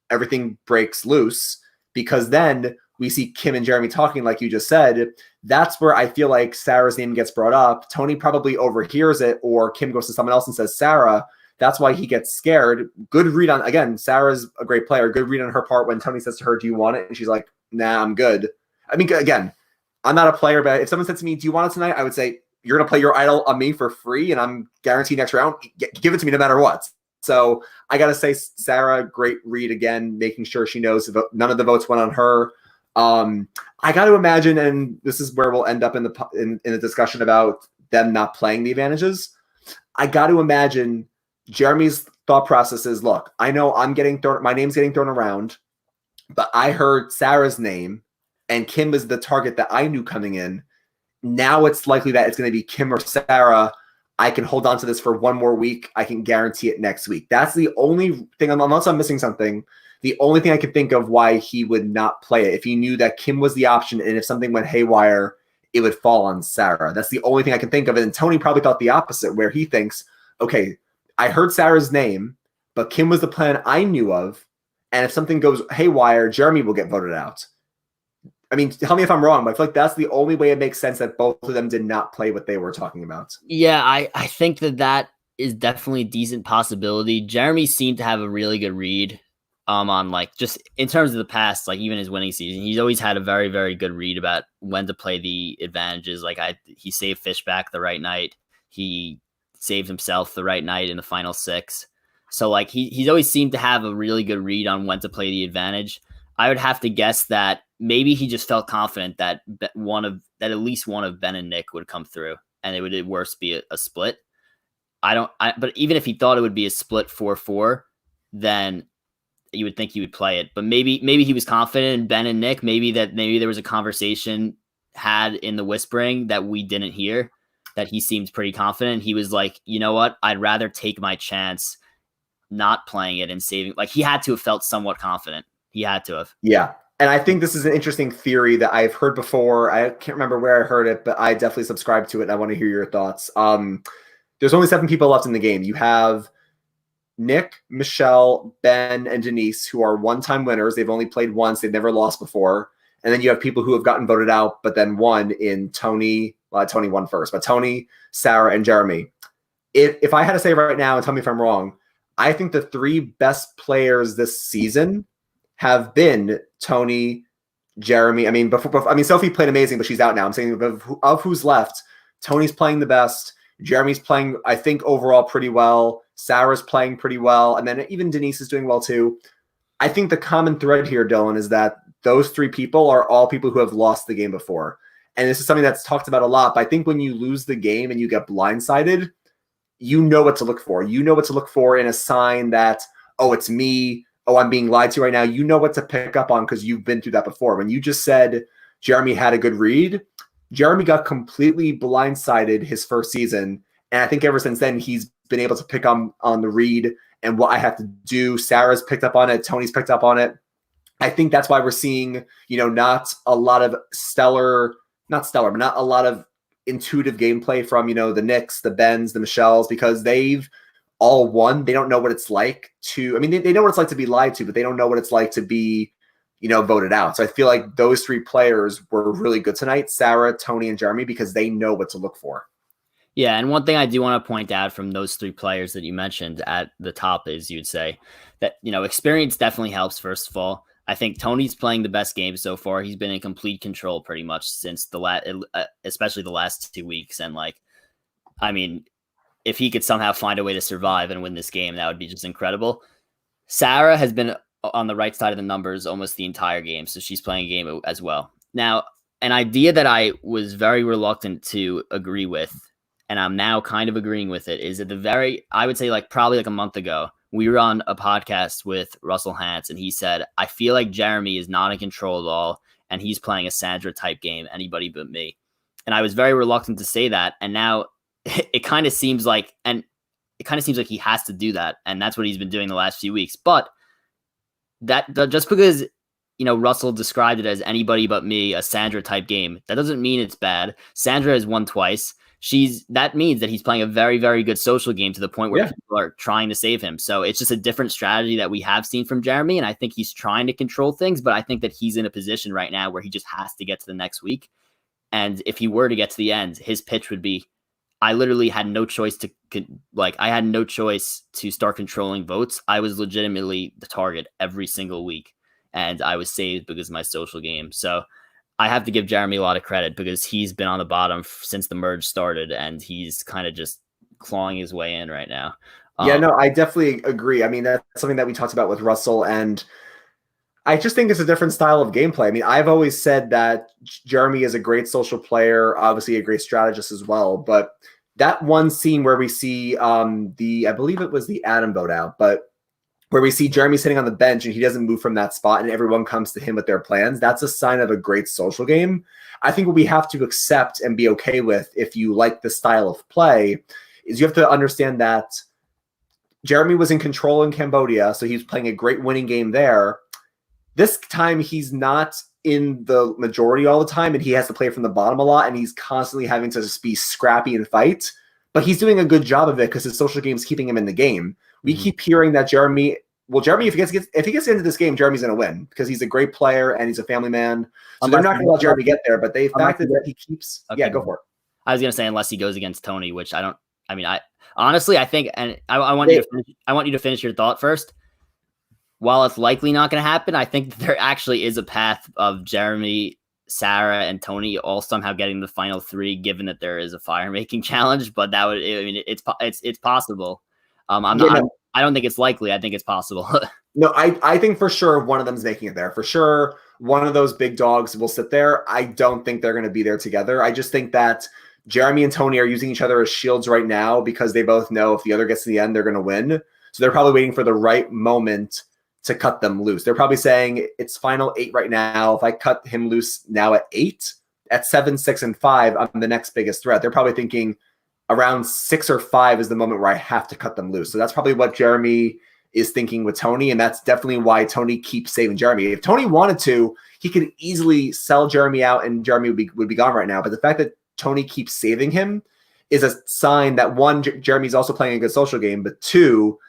everything breaks loose, because then we see Kim and Jeremy talking like you just said. That's where I feel like Sarah's name gets brought up. Tony probably overhears it, or Kim goes to someone else and says Sarah. That's why he gets scared. Good read on, again, Sarah's a great player. Good read on her part when Tony says to her, do you want it? And she's like, nah, I'm good. I mean, again, I'm not a player, but if someone said to me, do you want it tonight? I would say, you're going to play your idol on me for free, and I'm guaranteed next round. Give it to me no matter what. So I got to say, Sarah, great read again, making sure she knows none of the votes went on her. I got to imagine, and this is where we'll end up in the discussion about them not playing the advantages. I got to imagine Jeremy's thought process is, look, I know my name's getting thrown around, but I heard Sarah's name, and Kim is the target that I knew coming in. Now it's likely that it's going to be Kim or Sarah. I can hold on to this for one more week. I can guarantee it next week. That's the only thing, unless I'm missing something, the only thing I could think of why he would not play it. If he knew that Kim was the option, and if something went haywire, it would fall on Sarah. That's the only thing I can think of. And Tony probably thought the opposite, where he thinks, okay, I heard Sarah's name, but Kim was the plan I knew of. And if something goes haywire, Jeremy will get voted out. I mean, tell me if I'm wrong, but I feel like that's the only way it makes sense that both of them did not play what they were talking about. Yeah, I think that is definitely a decent possibility. Jeremy seemed to have a really good read on, like, just in terms of the past, like even his winning season, he's always had a very, very good read about when to play the advantages. Like he saved Fishback the right night. He saved himself the right night in the final 6. So like he's always seemed to have a really good read on when to play the advantage. I would have to guess that maybe he just felt confident that at least one of Ben and Nick would come through, and it would at worst be a split. But even if he thought it would be a split 4-4, then you would think he would play it. But maybe he was confident in Ben and Nick. Maybe there was a conversation had in the whispering that we didn't hear, that he seemed pretty confident. He was like, you know what? I'd rather take my chance not playing it and saving. Like, he had to have felt somewhat confident. He had to have. Yeah. And I think this is an interesting theory that I've heard before. I can't remember where I heard it, but I definitely subscribe to it, and I want to hear your thoughts. There's only 7 people left in the game. You have Nick, Michelle, Ben, and Denise, who are one-time winners. They've only played once. They've never lost before. And then you have people who have gotten voted out, but then won in Tony. Well, Tony won first, but Tony, Sarah, and Jeremy. if I had to say right now, and tell me if I'm wrong, I think the three best players this season have been Tony, Jeremy. I mean, Sophie played amazing, but she's out now. I'm saying of who's left, Tony's playing the best. Jeremy's playing, I think, overall pretty well. Sarah's playing pretty well. And then even Denise is doing well too. I think the common thread here, Dylan, is that those three people are all people who have lost the game before. And this is something that's talked about a lot. But I think when you lose the game and you get blindsided, you know what to look for. You know what to look for in a sign that, oh, it's me. Oh, I'm being lied to right now. You know what to pick up on because you've been through that before. When you just said Jeremy had a good read, Jeremy got completely blindsided his first season. And I think ever since then, he's been able to pick on the read and what I have to do. Sarah's picked up on it. Tony's picked up on it. I think that's why we're seeing, not a lot of not a lot of intuitive gameplay from, the Nicks, the Bens, the Michelles, because they've all won. They don't know what it's like to, they know what it's like to be lied to, but they don't know what it's like to be, voted out. So I feel like those three players were really good tonight, Sarah, Tony, and Jeremy, because they know what to look for. Yeah, and one thing I do want to point out from those three players that you mentioned at the top is you'd say that, experience definitely helps, first of all. I think Tony's playing the best game so far. He's been in complete control pretty much since especially the last 2 weeks. And if he could somehow find a way to survive and win this game, that would be just incredible. Sarah has been on the right side of the numbers almost the entire game, so she's playing a game as well. Now, an idea that I was very reluctant to agree with, and I'm now kind of agreeing with it, is I would say probably a month ago, we were on a podcast with Russell Hantz, and he said, I feel like Jeremy is not in control at all, and he's playing a Sandra type game, anybody but me. And I was very reluctant to say that, and now it kind of seems like he has to do that, and that's what he's been doing the last few weeks. But that just because Russell described it as anybody but me, a Sandra type game, that doesn't mean it's bad. Sandra has won twice. That means that he's playing a very, very good social game to the point where people are trying to save him. So it's just a different strategy that we have seen from Jeremy, and I think he's trying to control things, but I think that he's in a position right now where he just has to get to the next week. And if he were to get to the end, his pitch would be, I literally had no choice to start controlling votes. I was legitimately the target every single week, and I was saved because of my social game. So I have to give Jeremy a lot of credit because he's been on the bottom since the merge started, and he's kind of just clawing his way in right now. Yeah, no, I definitely agree. That's something that we talked about with Russell, and I just think it's a different style of gameplay. I've always said that Jeremy is a great social player, obviously a great strategist as well, but that one scene where we see I believe it was the Adam vote out, but where we see Jeremy sitting on the bench and he doesn't move from that spot and everyone comes to him with their plans, that's a sign of a great social game. I think what we have to accept and be okay with, if you like the style of play, is you have to understand that Jeremy was in control in Cambodia, so he was playing a great winning game there. This time he's not in the majority all the time, and he has to play from the bottom a lot, and he's constantly having to just be scrappy and fight. But he's doing a good job of it because his social game's keeping him in the game. We keep hearing that Jeremy, if he gets into this game, Jeremy's going to win because he's a great player and he's a family man. So they're not going to let Jeremy get there, but the fact that he keeps, okay, go for it. I was going to say, unless he goes against Tony, which I honestly, I think, and I want you to finish your thought first. While it's likely not going to happen, I think there actually is a path of Jeremy, Sarah, and Tony all somehow getting the final three, given that there is a fire making challenge. But that would, it's possible. I don't think it's likely. I think it's possible. No, I think for sure one of them's making it there. For sure, one of those big dogs will sit there. I don't think they're going to be there together. I just think that Jeremy and Tony are using each other as shields right now because they both know if the other gets to the end, they're going to win. So they're probably waiting for the right moment to cut them loose. They're probably saying it's final 8 right now. If I cut him loose now at 8, at 7, 6, and 5, I'm the next biggest threat. They're probably thinking around 6 or 5 is the moment where I have to cut them loose. So that's probably what Jeremy is thinking with Tony, and that's definitely why Tony keeps saving Jeremy. If Tony wanted to, he could easily sell Jeremy out and Jeremy would be gone right now. But the fact that Tony keeps saving him is a sign that, one, Jeremy's also playing a good social game, but 2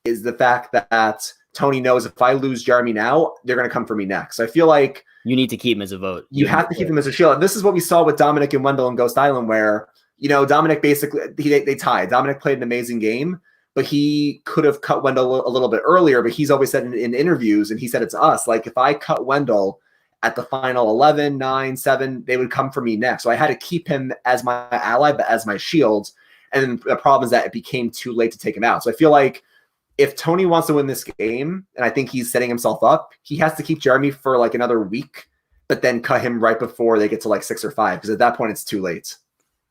is the fact that Tony knows if I lose Jeremy now, they're going to come for me next. So I feel like you need to keep him as a vote. You have to keep him as a shield. And this is what we saw with Dominic and Wendell and Ghost Island, where Dominic basically they tied. Dominic played an amazing game, but he could have cut Wendell a little bit earlier. But he's always said in interviews, and he said it to us, like, if I cut Wendell at the final 11, 9, 7, they would come for me next. So I had to keep him as my ally, but as my shield. And the problem is that it became too late to take him out. So I feel like if Tony wants to win this game, and I think he's setting himself up, he has to keep Jeremy for like another week, but then cut him right before they get to like 6 or 5, because at that point it's too late.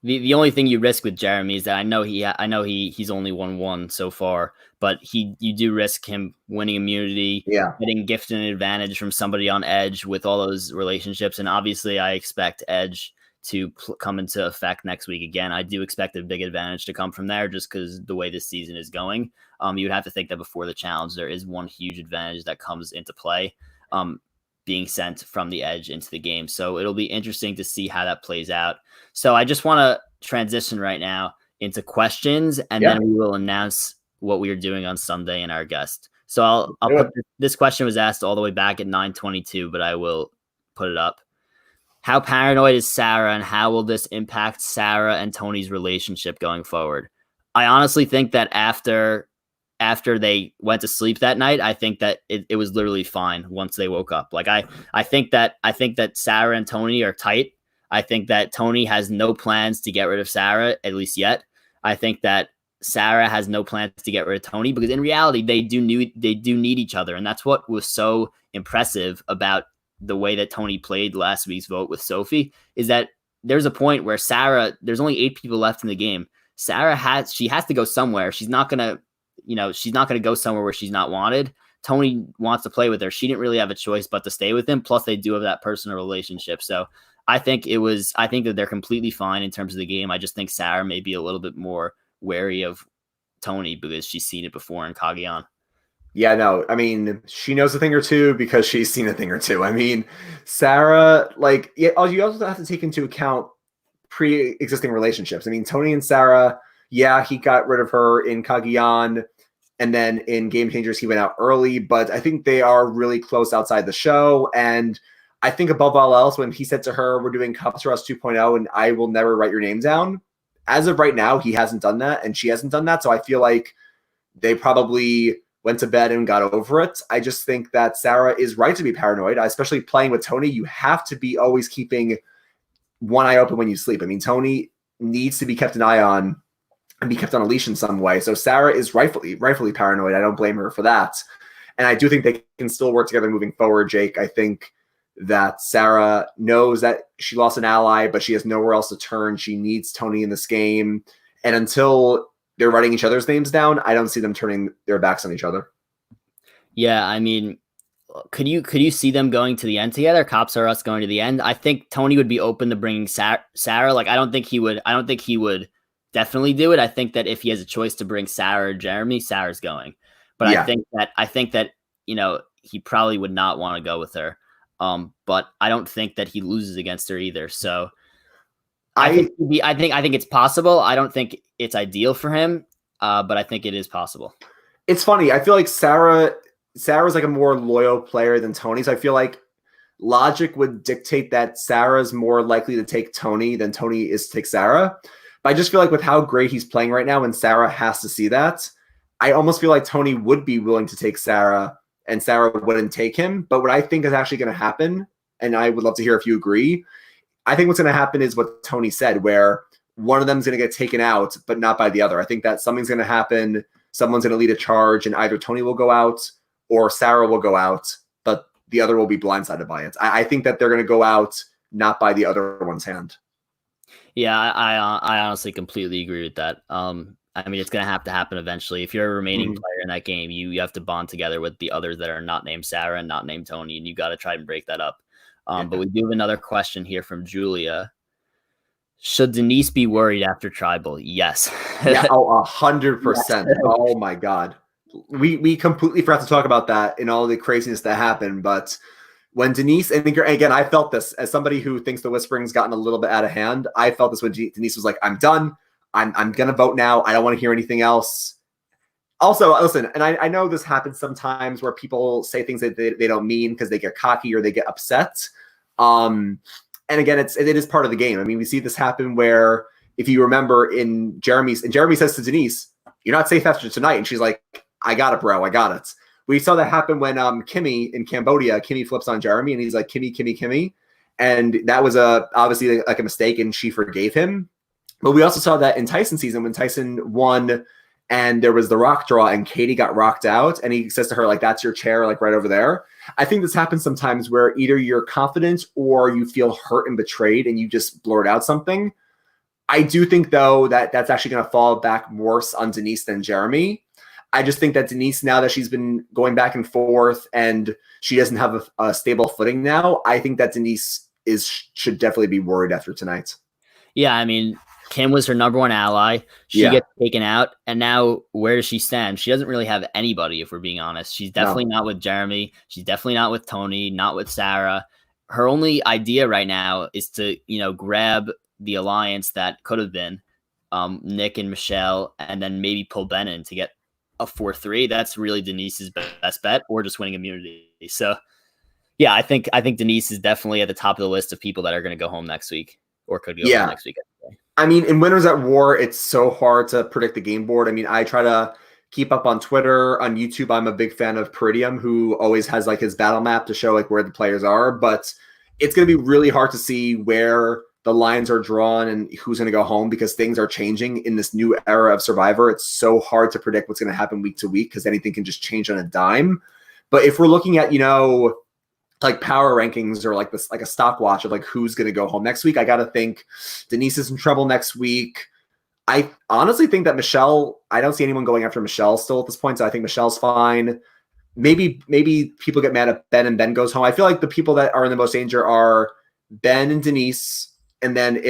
The only thing you risk with Jeremy is that I know he's only won one so far, but you do risk him winning immunity, getting gifted an advantage from somebody on Edge with all those relationships, and obviously I expect Edge to come into effect next week again. I do expect a big advantage to come from there, just because the way this season is going. You would have to think that before the challenge, there is one huge advantage that comes into play, being sent from the Edge into the game. So it'll be interesting to see how that plays out. So I just want to transition right now into questions, and then we will announce what we are doing on Sunday and our guest. So I'll put this question was asked all the way back at 9:22, but I will put it up. How paranoid is Sarah, and how will this impact Sarah and Tony's relationship going forward? I honestly think that after they went to sleep that night, I think that it was literally fine once they woke up. Like I think that Sarah and Tony are tight. I think that Tony has no plans to get rid of Sarah, at least yet. I think that Sarah has no plans to get rid of Tony, because in reality, they do need each other. And that's what was so impressive about the way that Tony played last week's vote with Sophie, is that there's a point where Sarah, there's only 8 people left in the game. Sarah has to go somewhere. She's not going to go somewhere where she's not wanted. Tony wants to play with her. She didn't really have a choice but to stay with him. Plus they do have that personal relationship. So I think that they're completely fine in terms of the game. I just think Sarah may be a little bit more wary of Tony because she's seen it before in Cagayan. Yeah, no, I mean, she knows a thing or two because she's seen a thing or two. I mean, Sarah, you also have to take into account pre-existing relationships. I mean, Tony and Sarah, he got rid of her in Cagayan, and then in Game Changers, he went out early, but I think they are really close outside the show. And I think above all else, when he said to her, we're doing Cups Rush 2.0 and I will never write your name down, as of right now, he hasn't done that and she hasn't done that. So I feel like they probably went to bed and got over it. I just think that Sarah is right to be paranoid, especially playing with Tony. You have to be always keeping one eye open when you sleep. I mean, Tony needs to be kept an eye on and be kept on a leash in some way. So Sarah is rightfully paranoid. I don't blame her for that. And I do think they can still work together moving forward, Jake. I think that Sarah knows that she lost an ally, but she has nowhere else to turn. She needs Tony in this game. And until they're writing each other's names down, I don't see them turning their backs on each other. Yeah, I mean, could you see them going to the end together? Cops R Us going to the end? I think Tony would be open to bringing Sarah. Like, I don't think he would definitely do it. I think that if he has a choice to bring Sarah or Jeremy, Sarah's going. But yeah. I think that he probably would not want to go with her. But I don't think that he loses against her either. So I think it's possible. I don't think it's ideal for him, but I think it is possible. It's funny. I feel like Sarah's like a more loyal player than Tony. So I feel like logic would dictate that Sarah's more likely to take Tony than Tony is to take Sarah. But I just feel like with how great he's playing right now, and Sarah has to see that, I almost feel like Tony would be willing to take Sarah and Sarah wouldn't take him. But what I think is actually going to happen, and I would love to hear if you agree, I think what's going to happen is what Tony said, where one of them is going to get taken out, but not by the other. I think that something's going to happen. Someone's going to lead a charge, and either Tony will go out or Sarah will go out, but the other will be blindsided by it. I think that they're going to go out not by the other one's hand. Yeah, I honestly completely agree with that. I mean, it's going to happen eventually. If you're a remaining player in that game, you have to bond together with the others that are not named Sarah and not named Tony, and you got to try and break that up. But we do have another question here from Julia. Should Denise be worried after Tribal? Yes. Yeah, 100%. Oh my God. We completely forgot to talk about that in all the craziness that happened. But when Denise, and again, I felt this as somebody who thinks the whispering's gotten a little bit out of hand. I felt this when Denise was like, I'm done. I'm going to vote now. I don't want to hear anything else. Also, listen, and I know this happens sometimes where people say things that they don't mean because they get cocky or they get upset. And again, it is part of the game. I mean, we see this happen where if you remember in Jeremy's, and Jeremy says to Denise, "You're not safe after tonight," and she's like, "I got it, bro. I got it." We saw that happen when Kimmy in Cambodia, Kimmy flips on Jeremy, and he's like, "Kimmy, Kimmy, Kimmy," and that was obviously like a mistake, and she forgave him. But we also saw that in Tyson season when Tyson won, and there was the rock draw, and Katie got rocked out, and he says to her like, "That's your chair, like right over there." I think this happens sometimes where either you're confident or you feel hurt and betrayed, and you just blurt out something. I do think, though, that that's actually going to fall back worse on Denise than Jeremy. I just think that Denise, now that she's been going back and forth and she doesn't have a stable footing now, I think that Denise should definitely be worried after tonight. Yeah, I mean, Kim was her number one ally. She gets taken out, and now where does she stand? She doesn't really have anybody, if we're being honest. She's definitely not with Jeremy. She's definitely not with Tony, not with Sarah. Her only idea right now is to, grab the alliance that could have been Nick and Michelle, and then maybe pull Ben in to get a 4-3. That's really Denise's best bet, or just winning immunity. So, yeah, I think Denise is definitely at the top of the list of people that are going to go home next week, or could go home next week. I mean, in Winners at War, it's so hard to predict the game board. I mean, I try to keep up on Twitter, on YouTube. I'm a big fan of Peridium, who always has like his battle map to show like where the players are, but it's going to be really hard to see where the lines are drawn and who's going to go home, because things are changing in this new era of Survivor. It's so hard to predict what's going to happen week to week because anything can just change on a dime. But if we're looking at, like power rankings or like this, like a stock watch of like who's going to go home next week, I got to think Denise is in trouble next week. I honestly think that Michelle, I don't see anyone going after Michelle still at this point, so I think Michelle's fine. Maybe people get mad at Ben and Ben goes home. I feel like the people that are in the most danger are Ben and Denise. And then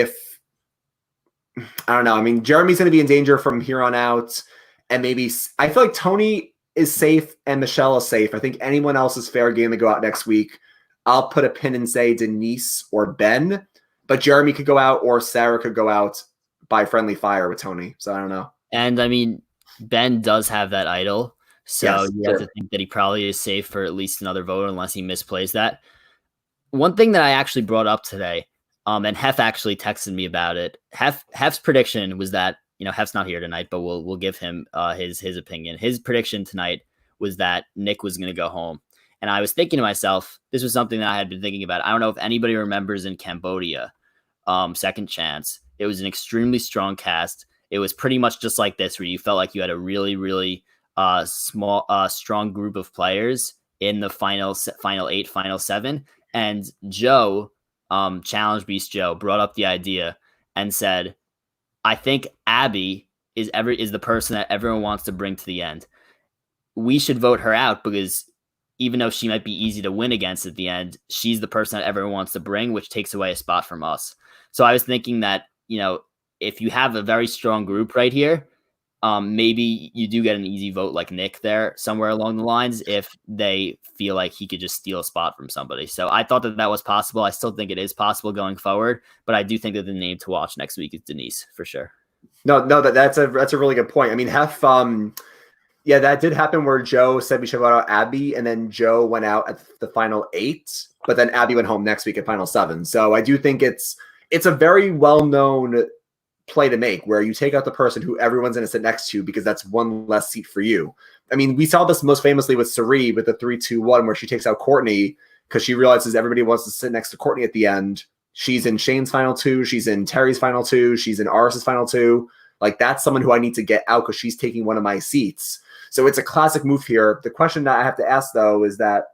I don't know. I mean, Jeremy's going to be in danger from here on out. And maybe I feel like Tony is safe and Michelle is safe. I think anyone else is fair game to go out next week. I'll put a pin and say Denise or Ben, but Jeremy could go out or Sarah could go out by friendly fire with Tony. So I don't know. And I mean, Ben does have that idol. So you have to think that he probably is safe for at least another vote unless he misplays that. One thing that I actually brought up today, and Hef actually texted me about it. Hef's prediction was that, Hef's not here tonight, but we'll give him his opinion. His prediction tonight was that Nick was going to go home. And I was thinking to myself, this was something that I had been thinking about. I don't know if anybody remembers in Cambodia, Second Chance. It was an extremely strong cast. It was pretty much just like this, where you felt like you had a really, really strong group of players in the final 8, final 7. And Joe, Challenge Beast Joe, brought up the idea and said, I think Abby is the person that everyone wants to bring to the end. We should vote her out because even though she might be easy to win against at the end, she's the person that everyone wants to bring, which takes away a spot from us. So I was thinking that, if you have a very strong group right here, maybe you do get an easy vote like Nick there somewhere along the lines if they feel like he could just steal a spot from somebody. So I thought that was possible. I still think it is possible going forward, but I do think that the name to watch next week is Denise for sure. No, that's a really good point. I mean, Hef, that did happen where Joe said we should vote out Abby, and then Joe went out at the final 8, but then Abby went home next week at final 7. So I do think it's a very well-known play to make, where you take out the person who everyone's going to sit next to because that's one less seat for you. I mean, we saw this most famously with Sari with the 3-2-1, where she takes out Courtney because she realizes everybody wants to sit next to Courtney at the end. She's in Shane's final 2. She's in Terry's final 2. She's in Aris's final 2. Like, that's someone who I need to get out because she's taking one of my seats. So it's a classic move here. The question that I have to ask, though, is that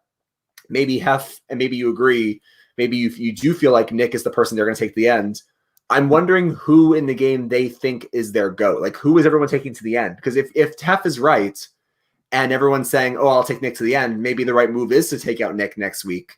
maybe Hef, and maybe you agree, maybe you do feel like Nick is the person they're going to take to the end. I'm wondering who in the game they think is their GOAT. Like, who is everyone taking to the end? Because if Hef is right and everyone's saying, oh, I'll take Nick to the end, maybe the right move is to take out Nick next week.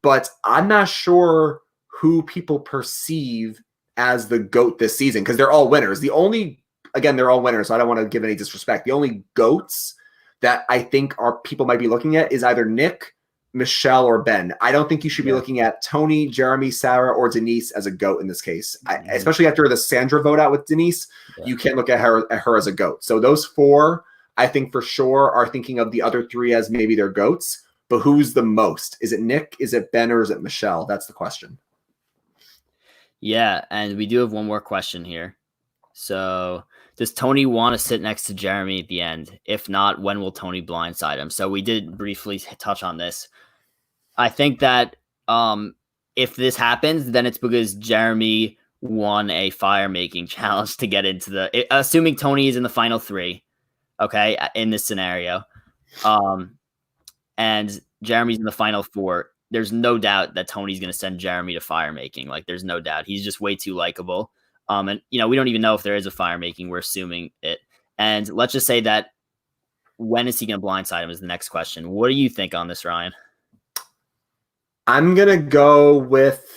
But I'm not sure who people perceive as the GOAT this season, because they're all winners. They're all winners, so I don't want to give any disrespect. The only GOATs that I think people might be looking at is either Nick, Michelle, or Ben. I don't think you should be looking at Tony, Jeremy, Sarah, or Denise as a GOAT in this case. Especially after the Sandra vote out with Denise, you can't look at her as a GOAT. So those 4, I think for sure, are thinking of the other 3 as maybe their GOATs. But who's the most? Is it Nick? Is it Ben? Or is it Michelle? That's the question. Yeah, and we do have one more question here. So, does Tony want to sit next to Jeremy at the end? If not, when will Tony blindside him? So we did briefly touch on this. I think that if this happens, then it's because Jeremy won a fire making challenge to get into assuming Tony is in the final 3, okay, in this scenario. And Jeremy's in the final 4. There's no doubt that Tony's going to send Jeremy to fire making. Like, there's no doubt. He's just way too likable. And we don't even know if there is a fire making. We're assuming it. And let's just say that when is he going to blindside him is the next question. What do you think on this, Ryan? I'm gonna go with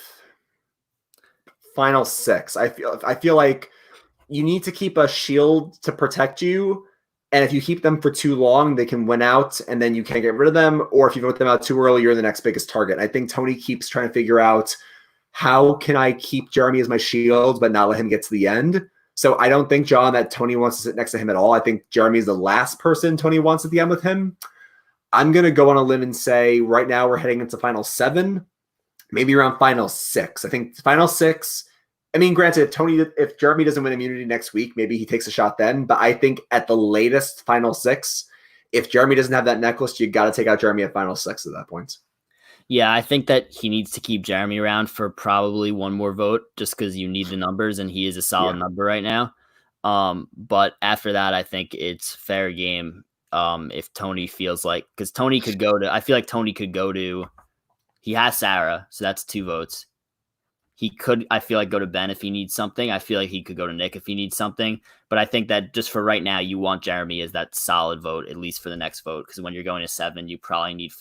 final 6. I feel like you need to keep a shield to protect you, and if you keep them for too long, they can win out, and then you can't get rid of them. Or if you vote them out too early, you're the next biggest target. And I think Tony keeps trying to figure out, how can I keep Jeremy as my shield but not let him get to the end? So I don't think, John, that Tony wants to sit next to him at all. I think Jeremy is the last person Tony wants at the end with him. I'm going to go on a limb and say right now we're heading into final 7, maybe around final 6. I think final 6, I mean, granted, if Jeremy doesn't win immunity next week, maybe he takes a shot then. But I think at the latest final 6, if Jeremy doesn't have that necklace, you got to take out Jeremy at final 6 at that point. Yeah, I think that he needs to keep Jeremy around for probably one more vote just because you need the numbers, and he is a solid number right now. But after that, I think it's fair game if Tony feels like, because Tony could go to, I feel like Tony could go to, he has Sarah, so that's 2 votes. He could, I feel like, go to Ben if he needs something. I feel like he could go to Nick if he needs something. But I think that just for right now, you want Jeremy as that solid vote, at least for the next vote. Because when you're going to 7, you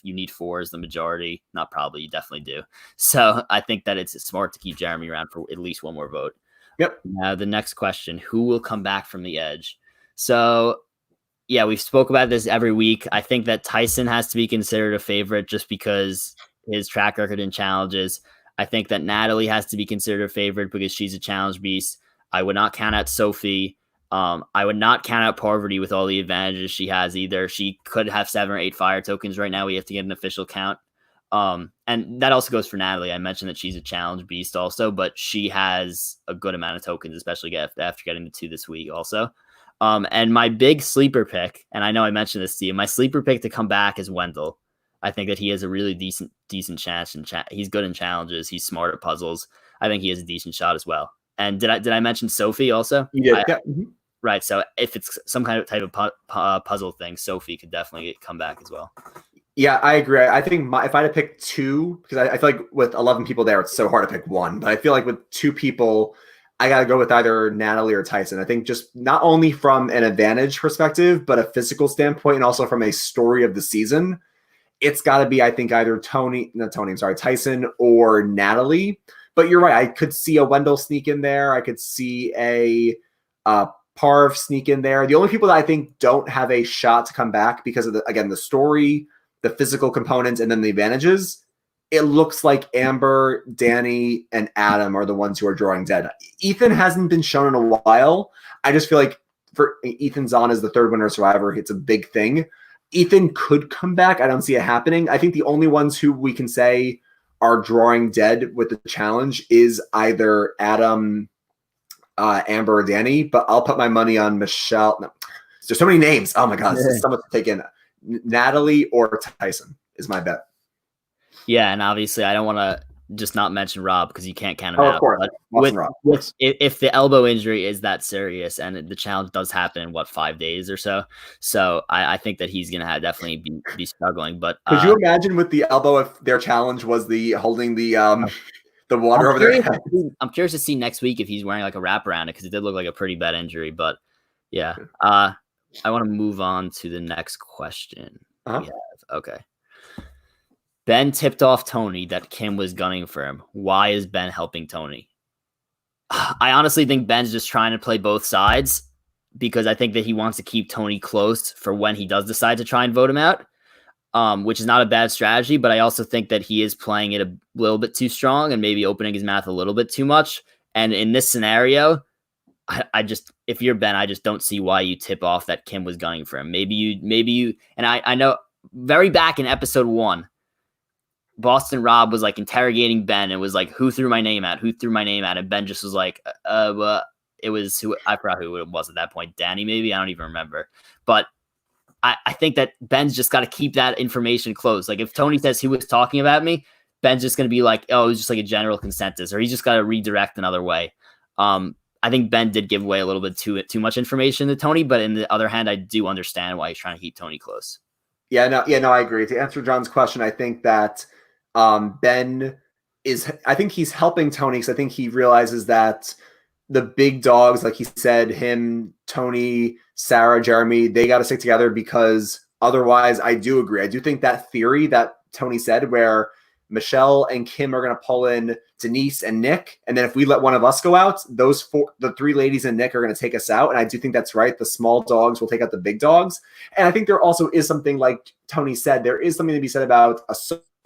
need 4 as the majority. Not probably, you definitely do. So I think that it's smart to keep Jeremy around for at least one more vote. Yep. Now the next question: who will come back from the Edge? So yeah, we've spoke about this every week. I think that Tyson has to be considered a favorite just because his track record in challenges. I think that Natalie has to be considered a favorite because she's a challenge beast. I would not count out Sophie. I would not count out Parvati with all the advantages she has either. She could have 7 or 8 fire tokens right now. We have to get an official count. And that also goes for Natalie. I mentioned that she's a challenge beast also, but she has a good amount of tokens, especially after getting the 2 this week also. And my big sleeper pick, and I know I mentioned this to you, my sleeper pick to come back is Wendell. I think that he has a really decent chance, and he's good in challenges. He's smart at puzzles. I think he has a decent shot as well. And did I mention Sophie also? You did, yeah. Right. So if it's some kind of type of puzzle thing, Sophie could definitely come back as well. Yeah, I agree. I think if I had to pick 2, because I feel like with 11 people there, it's so hard to pick 1. But I feel like with 2 people, I got to go with either Natalie or Tyson. I think just not only from an advantage perspective, but a physical standpoint, and also from a story of the season, it's got to be, I think, either Tyson or Natalie. But you're right. I could see a Wendell sneak in there. I could see a Parv sneak in there. The only people that I think don't have a shot to come back because of, the story, the physical components, and then the advantages, it looks like Amber, Danny, and Adam are the ones who are drawing dead. Ethan hasn't been shown in a while. I just feel like for Ethan's on as the 3rd winner survivor, it's a big thing. Ethan could come back. I don't see it happening. I think the only ones who we can say are drawing dead with the challenge is either Adam, Amber, or Danny, but I'll put my money on Michelle. No, there's so many names. Oh my God, there's so much to take in. Natalie or Tyson is my bet. Yeah, and obviously I don't want to just not mention Rob because you can't count him out. Of course. But if the elbow injury is that serious and the challenge does happen in 5 days or so, I think that he's gonna definitely be struggling. But could you imagine with the elbow if their challenge was the holding the water over their head? I'm curious to see next week if he's wearing like a wrap around it because it did look like a pretty bad injury. But yeah, I want to move on to the next question. Okay. Ben tipped off Tony that Kim was gunning for him. Why is Ben helping Tony? I honestly think Ben's just trying to play both sides because I think that he wants to keep Tony close for when he does decide to try and vote him out, which is not a bad strategy. But I also think that he is playing it a little bit too strong and maybe opening his mouth a little bit too much. And in this scenario, if you're Ben, I just don't see why you tip off that Kim was gunning for him. Maybe you, and I know very back in episode 1, Boston Rob was like interrogating Ben and was like, who threw my name out? Who threw my name out? And Ben just was like, well, it was who I forgot who it was at that point. Danny, maybe. I don't even remember. But I think that Ben's just got to keep that information close. Like if Tony says he was talking about me, Ben's just going to be like, oh, it was just like a general consensus, or he's just got to redirect another way. I think Ben did give away a little bit too much information to Tony, but in the other hand, I do understand why he's trying to keep Tony close. Yeah, no, I agree. To answer John's question, I think that Ben I think he's helping Tony because I think he realizes that the big dogs, like he said, him, Tony, Sarah, Jeremy, they got to stick together because otherwise, I do agree. I do think that theory that Tony said where Michelle and Kim are going to pull in Denise and Nick, and then if we let one of us go out, the three ladies and Nick are going to take us out. And I do think that's right. The small dogs will take out the big dogs. And I think there also is something, like Tony said, there is something to be said about a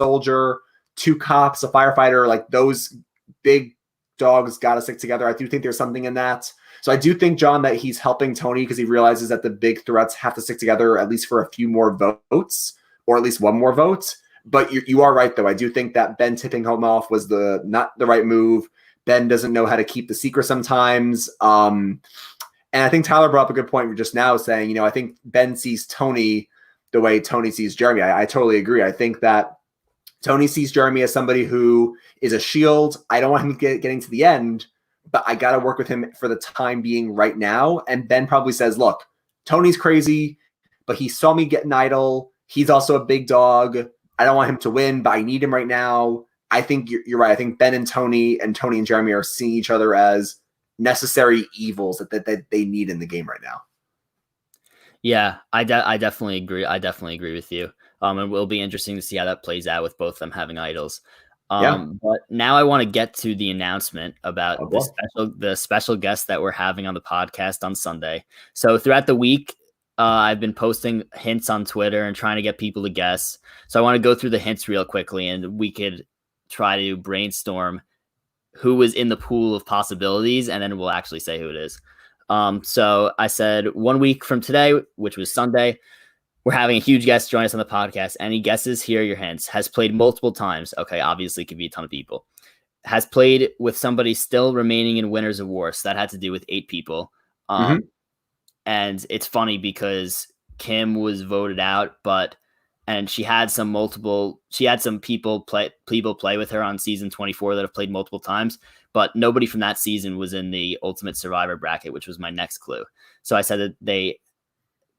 soldier, two cops, a firefighter, like those big dogs got to stick together. I do think there's something in that. So I do think, John, that he's helping Tony because he realizes that the big threats have to stick together at least for a few more votes, or at least one more vote. But you are right, though. I do think that Ben tipping him off was not the right move. Ben doesn't know how to keep the secret sometimes. And I think Tyler brought up a good point just now saying, I think Ben sees Tony the way Tony sees Jeremy. I totally agree. I think that Tony sees Jeremy as somebody who is a shield. I don't want him getting to the end, but I got to work with him for the time being right now. And Ben probably says, look, Tony's crazy, but he saw me get an idol. He's also a big dog. I don't want him to win, but I need him right now. I think you're right. I think Ben and Tony and Jeremy are seeing each other as necessary evils that they need in the game right now. Yeah, I definitely agree. I definitely agree with you. And it will be interesting to see how that plays out with both of them having idols. But now I want to get to the announcement about the special guest that we're having on the podcast on Sunday. So throughout the week, I've been posting hints on Twitter and trying to get people to guess. So I want to go through the hints real quickly, and we could try to brainstorm who was in the pool of possibilities, and then we'll actually say who it is. So I said 1 week from today, which was Sunday, we're having a huge guest join us on the podcast. Any guesses? Here are your hints. Has played multiple times. Okay, obviously could be a ton of people. Has played with somebody still remaining in Winners of War. So that had to do with 8 people. And it's funny because Kim was voted out, and she had some people play with her on season 24 that have played multiple times, but nobody from that season was in the Ultimate Survivor bracket, which was my next clue. So I said that they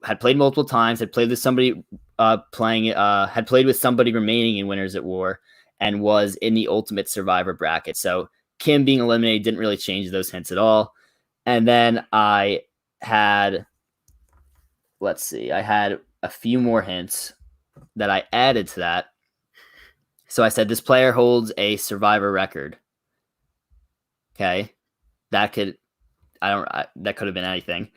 had played multiple times, had played with somebody had played with somebody remaining in Winners at War, and was in the Ultimate Survivor bracket. So Kim being eliminated didn't really change those hints at all. And then I had a few more hints that I added to that. So I said this player holds a Survivor record. Okay, that could have been anything.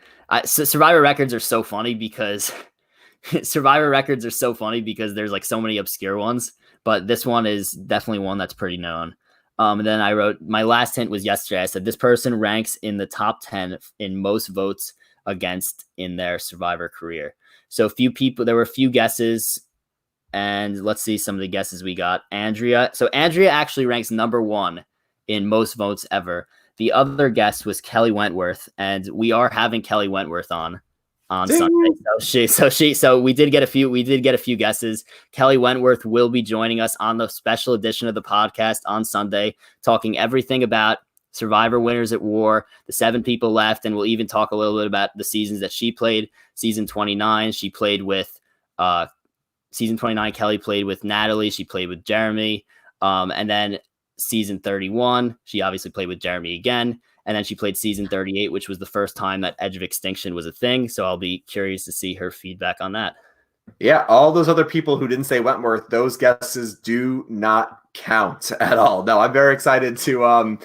So Survivor records are so funny because there's like so many obscure ones, but this one is definitely one that's pretty known. And then I wrote, my last hint was yesterday. I said this person ranks in the top 10 in most votes against in their Survivor career. So there were a few guesses, and let's see some of the guesses we got. Andrea. So Andrea actually ranks number 1 in most votes ever. The other guest was Kelly Wentworth, and we are having Kelly Wentworth on Sunday. So we did get a few guesses. Kelly Wentworth will be joining us on the special edition of the podcast on Sunday, talking everything about Survivor Winners at War, the 7 people left, and we'll even talk a little bit about the seasons that she played. Season 29, she played with season 29, Kelly played with Natalie, she played with Jeremy, and then season 31, she obviously played with Jeremy again, and then she played season 38, which was the first time that Edge of Extinction was a thing, so I'll be curious to see her feedback on that. Yeah, all those other people who didn't say Wentworth, those guesses do not count at all. No, I'm very excited to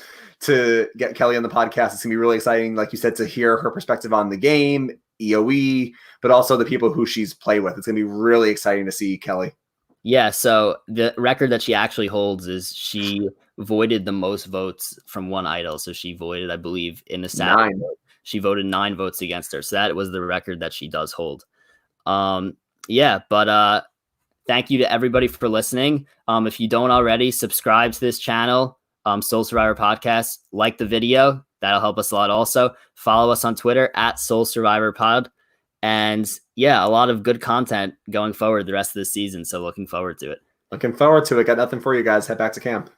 get Kelly on the podcast. It's gonna be really exciting, like you said, to hear her perspective on the game, EOE, but also the people who she's played with. It's gonna be really exciting to see Kelly. Yeah, so the record that she actually holds is she voided the most votes from one idol. So she voided, I believe, in the Saturday vote, she voted 9 votes against her. So that was the record that she does hold. But thank you to everybody for listening. If you don't already, subscribe to this channel, Soul Survivor Podcast. Like the video. That'll help us a lot also. Follow us on Twitter at Soul Survivor Pod. And yeah, a lot of good content going forward the rest of the season. So looking forward to it. Looking forward to it. Got nothing for you guys. Head back to camp.